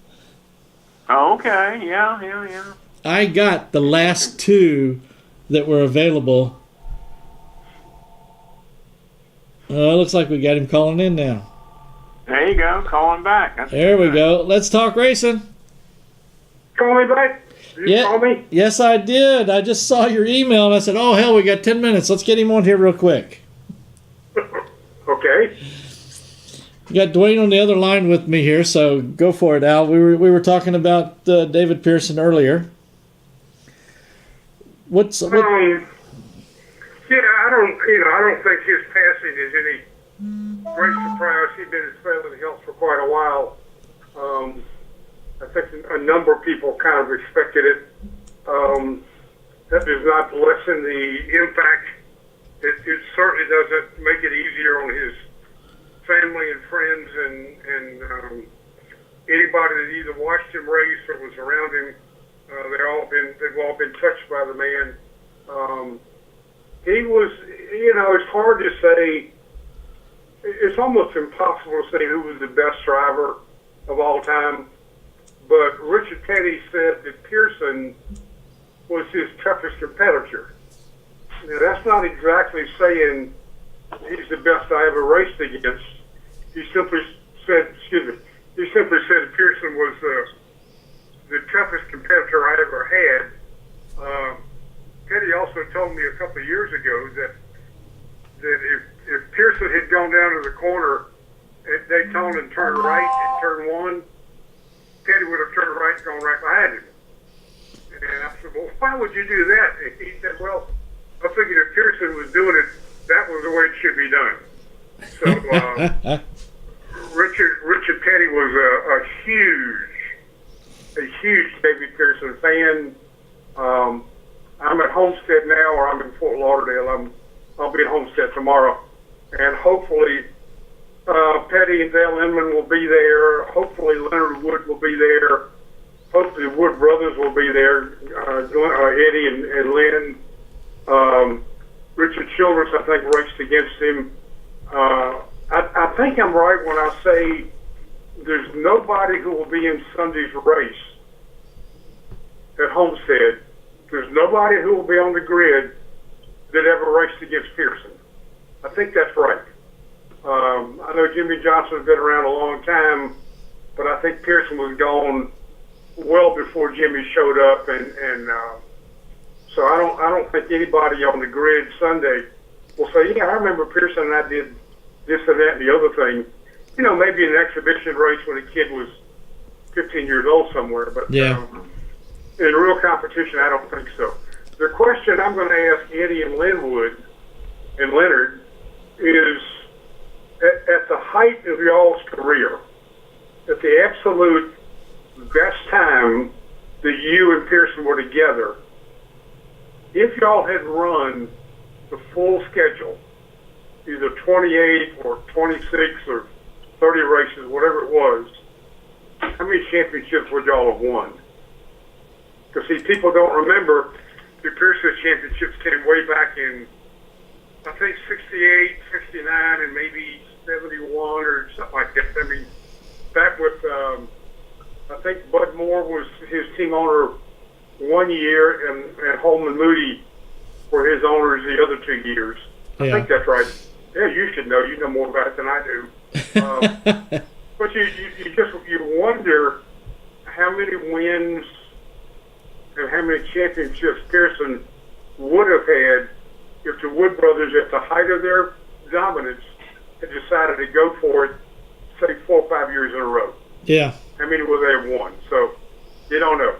Oh, okay. Yeah. I got the last 2 that were available. It looks like we got him calling in now. There you go. Call him back. There we go. Let's talk racing. Call me back? Did you call me? Yes, I did. I just saw your email and I said, "Oh hell, we got 10 minutes. Let's get him on here real quick." Okay. You got Duane on the other line with me here, so go for it, Al. We were talking about David Pearson earlier. Yeah, I don't think his passing is any great surprise. He'd been in failing health for quite a while. I think a number of people kind of expected it. That does not lessen the impact. It certainly doesn't make it easier on his family and friends and anybody that either watched him race or was around him. They've all been touched by the man. He was, it's hard to say. It's almost impossible to say who was the best driver of all time. But Richard Petty said that Pearson was his toughest competitor. Now, that's not exactly saying he's the best I ever raced against. He simply said Pearson was the toughest competitor I ever had. Petty also told me a couple of years ago that if Pearson had gone down to the corner at Daytona and turned right in turn 1, Petty would have turned right and gone right behind him. And I said, "Well, why would you do that?" And he said, "Well, I figured if Pearson was doing it, that was the way it should be done." So Richard Petty was a huge David Pearson fan. I'm at Homestead now, or I'm in Fort Lauderdale. I'll be at Homestead tomorrow, and hopefully Petty and Dale Inman will be there. Hopefully Leonard Wood will be there. Hopefully the Wood brothers will be there. Eddie and Lynn. Richard Childress, I think, raced against him. I think I'm right when I say there's nobody who will be in Sunday's race at Homestead. There's nobody who will be on the grid that ever raced against Pearson. I think that's right. I know Jimmy Johnson's been around a long time, but I think Pearson was gone well before Jimmy showed up, and so I don't think anybody on the grid Sunday will say, "Yeah, I remember Pearson and I did this and that and the other thing." Maybe an exhibition race when a kid was 15 years old somewhere, but yeah. In real competition, I don't think so. The question I'm going to ask Eddie and Leonard is, at the height of y'all's career, at the absolute best time that you and Pearson were together, if y'all had run the full schedule, either 28 or 26 or 30 races, whatever it was, how many championships would y'all have won? Because, see, people don't remember the Pearson championships came way back in, I think, 68, 69, and maybe 71 or something like that. I mean, back with, I think Bud Moore was his team owner 1 year, and Holman Moody were his owners the other 2 years. I think that's right. Yeah, you should know. You know more about it than I do. But you wonder how many wins and how many championships Pearson would have had if the Wood brothers, at the height of their dominance, had decided to go for it, say, 4 or 5 years in a row. Yeah. How many would they have won? So, you don't know.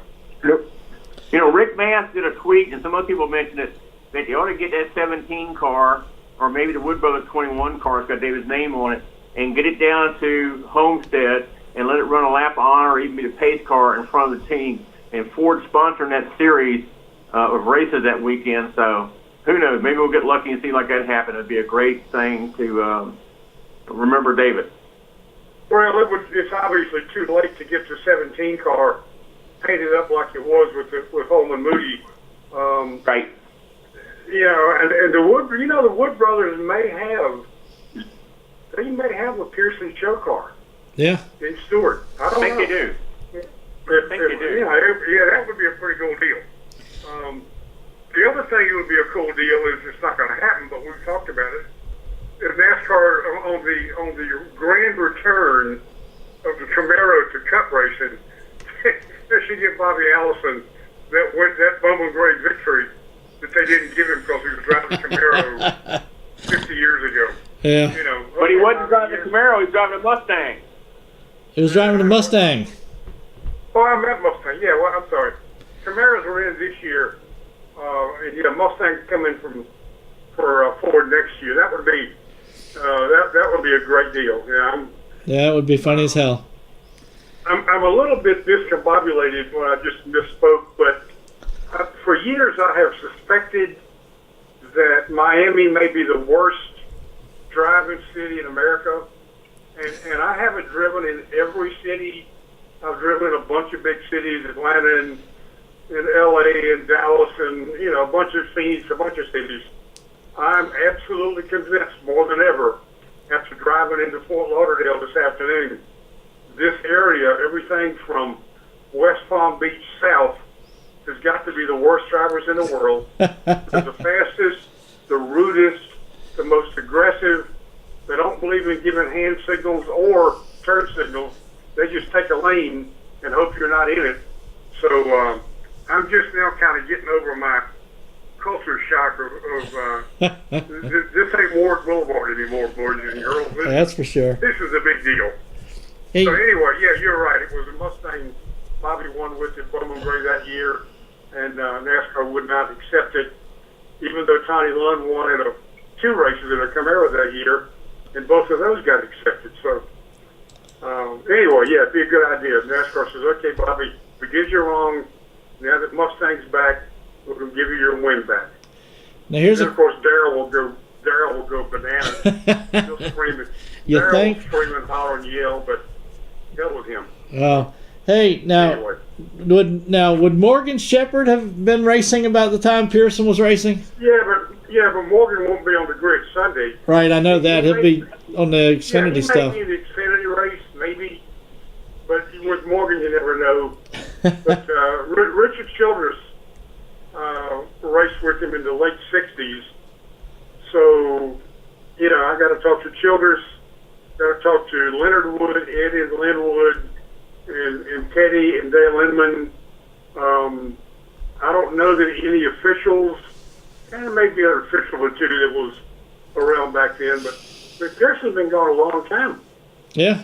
You know, Rick Mass did a tweet, and some other people mentioned it, that you ought to get that 17 car, or maybe the Wood Brothers 21 car, it's got David's name on it, and get it down to Homestead and let it run a lap of honor, or even be the pace car in front of the team. And Ford's sponsoring that series of races that weekend, so who knows? Maybe we'll get lucky and see like that happen. It'd be a great thing to remember David. Well, it's obviously too late to get the 17 car painted up like it was with Holman Moody. Right. You know, and the Wood brothers may have a Pearson show car. Yeah. In Stewart. I think they do. I think they do. Yeah, that would be a pretty cool deal. The other thing that would be a cool deal is, it's not going to happen, but we've talked about it. If NASCAR on the grand return of the Camaro to Cup racing, they should give Bobby Allison that Bowman Gray victory that they didn't give him because he was driving a Camaro 50 years ago. Yeah. You know, but he wasn't driving a Camaro; he was driving a Mustang. He was driving a Mustang. Oh, I meant Mustang. Yeah, well, I'm sorry. Camaros were in this year, and Mustangs coming for Ford next year. That would be that would be a great deal. Yeah, it would be funny as hell. I'm a little bit discombobulated when I just misspoke, but for years I have suspected that Miami may be the worst driving city in America, and I haven't driven in every city. I've driven in a bunch of big cities, Atlanta and LA and Dallas and, a bunch of Phoenix, a bunch of cities. I'm absolutely convinced more than ever after driving into Fort Lauderdale this afternoon, this area, everything from West Palm Beach south, has got to be the worst drivers in the world. They're the fastest, the rudest, the most aggressive. They don't believe in giving hand signals or turn signals. They just take a lane and hope you're not in it. So I'm just now kind of getting over my culture shock of this ain't Ward Boulevard anymore, boys and girls. That's for sure. This is a big deal. Hey. So anyway, yeah, you're right. It was a Mustang Bobby won with at Bowman Gray that year, and NASCAR would not accept it, even though Tony Lund won in 2 races in a Camaro that year, and both of those got accepted. So anyway, yeah, it'd be a good idea. NASCAR says, okay, Bobby, we did you wrong. Now that Mustang's back, we're going to give you your win back. Now here's of course, Darrell will go bananas. He'll scream. Darrell will scream and holler and yell, but hell with him. Oh, hey, now anyway. would Morgan Shepherd have been racing about the time Pearson was racing? Yeah, but Morgan won't be on the grid Sunday. Right, I know that. He'll be on the Xfinity stuff. Maybe the Xfinity race, maybe. But with Morgan, you never know. But Richard Childress raced with him in the late 60s. So, I got to talk to Childress, got to talk to Leonard Wood, Eddie and Lynn Wood, and Teddy and Dale Inman. I don't know that any officials, and maybe an official or two that was around back then, but Pearson's been gone a long time. Yeah.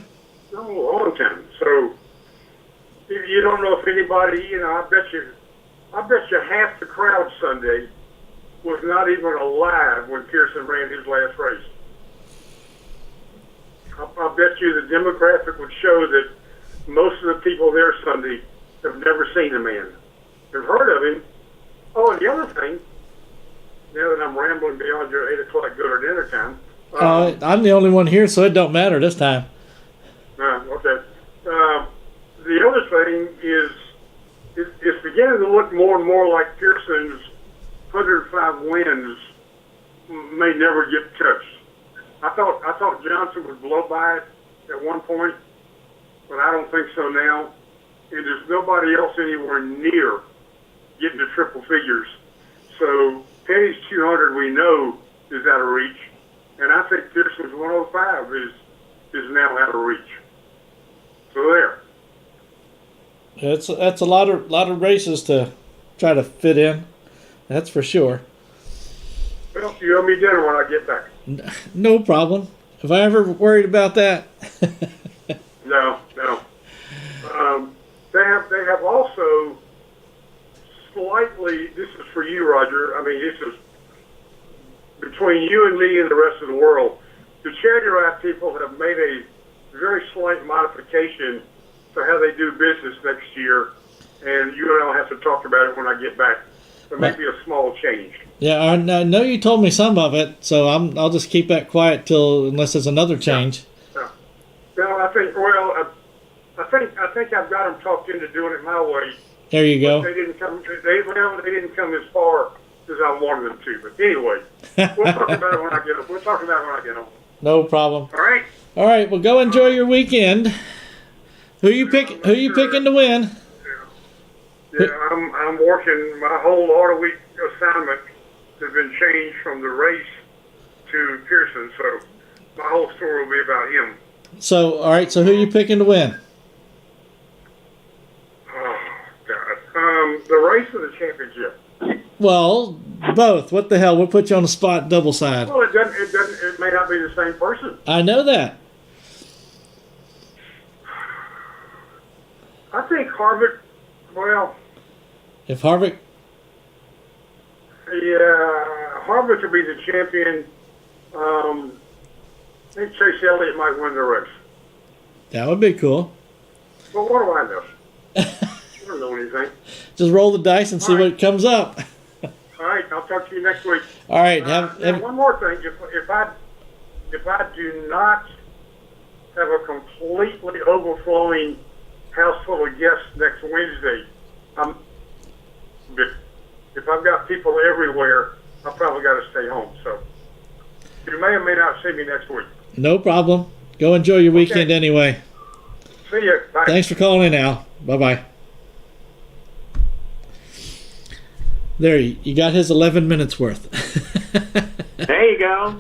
A long time. So you don't know if anybody, I bet you I bet you half the crowd Sunday was not even alive when Pearson ran his last race. I bet you the demographic would show that most of the people there Sunday have never seen the man. They've heard of him. Oh, and the other thing, now that I'm rambling beyond your 8 o'clock go to dinner time. I'm the only one here, so it don't matter this time. Okay. The other thing is it's beginning to look more and more like Pearson's 105 wins may never get touched. I thought Johnson would blow by it at one point, but I don't think so now. And there's nobody else anywhere near getting to triple figures. So Petty's 200 we know is out of reach, and I think Pearson's 105 is now out of reach. So there. That's a lot of races to try to fit in. That's for sure. Well, you owe me dinner when I get back. No problem. Have I ever worried about that? No. They have also slightly. This is for you, Roger. I mean, this is between you and me and the rest of the world. The charity ride people have made a very slight modification to how they do business next year, and you and I'll have to talk about it when I get back. There may be a small change. Yeah, I know you told me some of it, so I'll just keep that quiet unless there's another change. Yeah. No, I think I've got them talked into doing it my way. There you go. They didn't come. They didn't come as far as I wanted them to. But anyway, we'll talk about it when I get home. We'll talk about it when I get home. No problem. All right. All right. Well, go enjoy your weekend. Who you picking to win? Yeah, I'm working. My whole Autoweek assignment has been changed from the race to Pearson, so my whole story will be about him. So, all right. So, who you picking to win? Oh God, the race or the championship? Well, both. What the hell? We'll put you on the spot, double side. Well, it doesn't. It may not be the same person. I know that. I think Harvick. Well. If Harvick. Yeah, Harvick will be the champion. I think Chase Elliott might win the race. That would be cool. But what do I know? I don't know anything. Just roll the dice and see what comes up. All right, I'll talk to you next week. All right. And one more thing: if I do not have a completely overflowing house full of guests next Wednesday, if I've got people everywhere, I probably got to stay home. So you may or may not see me next week. No problem. Go enjoy your weekend anyway. See you. Bye. Thanks for calling in, Al. Bye-bye. There, you got his 11 minutes worth. There you go.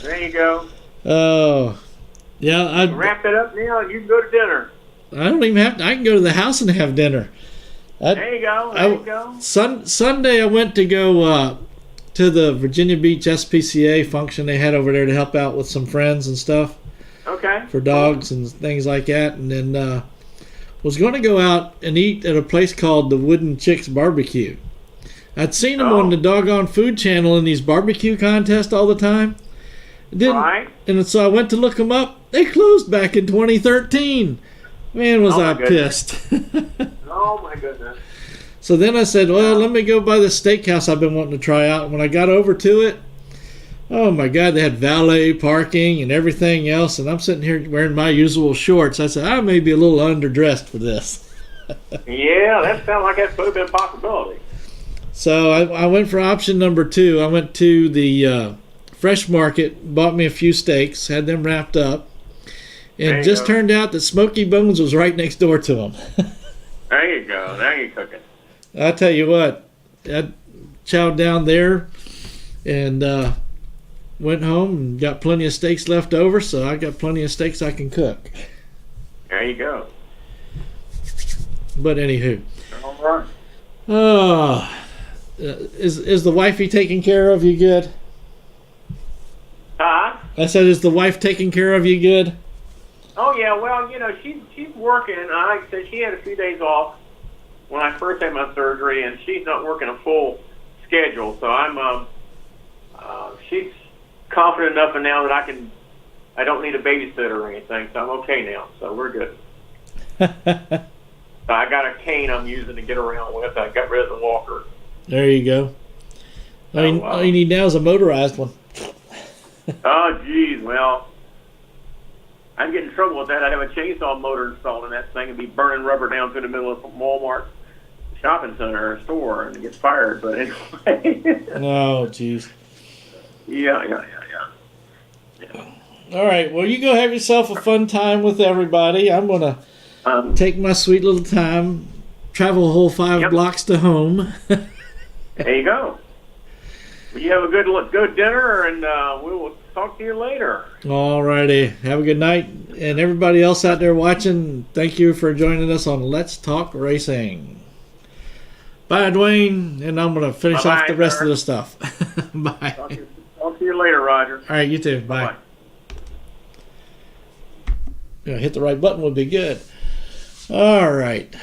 There you go. Oh. Yeah. Wrap it up now. You can go to dinner. I don't even have to. I can go to the house and have dinner. There you go. There you go. Sunday I went to go to the Virginia Beach SPCA function they had over there to help out with some friends and stuff. Okay. For dogs and things like that. And then was going to go out and eat at a place called the Wooden Chicks Barbecue. I'd seen them on the doggone Food Channel in these barbecue contests all the time. Right. And so I went to look them up. They closed back in 2013. Man, was I pissed. Oh, my goodness. So then I said, well, let me go by the steakhouse I've been wanting to try out. When I got over to it, oh, my God, they had valet parking and everything else. And I'm sitting here wearing my usual shorts. I said, I may be a little underdressed for this. Yeah, that sounds like that could have been a possibility. So I went for option number 2. I went to the Fresh Market, bought me a few steaks, had them wrapped up. And it just turned out that Smoky Bones was right next door to them. There you go. There you cook it. I tell you what, I chowed down there and went home and got plenty of steaks left over, so I got plenty of steaks I can cook. There you go. But anywho. All right. Oh, is the wifey taking care of you good? Huh? I said, is the wife taking care of you good? Oh, yeah. Well, she's working. Like I said, she had a few days off. when I first had my surgery, and she's not working a full schedule. So I'm she's confident enough now that I don't need a babysitter or anything. So I'm okay now. So we're good. So I got a cane I'm using to get around with. I got rid of the walker. There you go. All you need now is a motorized one. Oh, geez. Well, I'd get in trouble with that. I'd have a chainsaw motor installed in that thing and be burning rubber down through the middle of a Walmart shopping center or store and get fired. But anyway. Oh, geez. Yeah. All right. Well, you go have yourself a fun time with everybody. I'm going to take my sweet little time, travel a whole 5 blocks to home. There you go. Well, you have a good dinner, and we will talk to you later. All righty. Have a good night. And everybody else out there watching, thank you for joining us on Let's Talk Racing. Bye, Duane. And I'm going to finish off the rest of the stuff. Bye. Talk to you later, Roger. All right, you too. Bye. Bye. Hit the right button would be good. All right.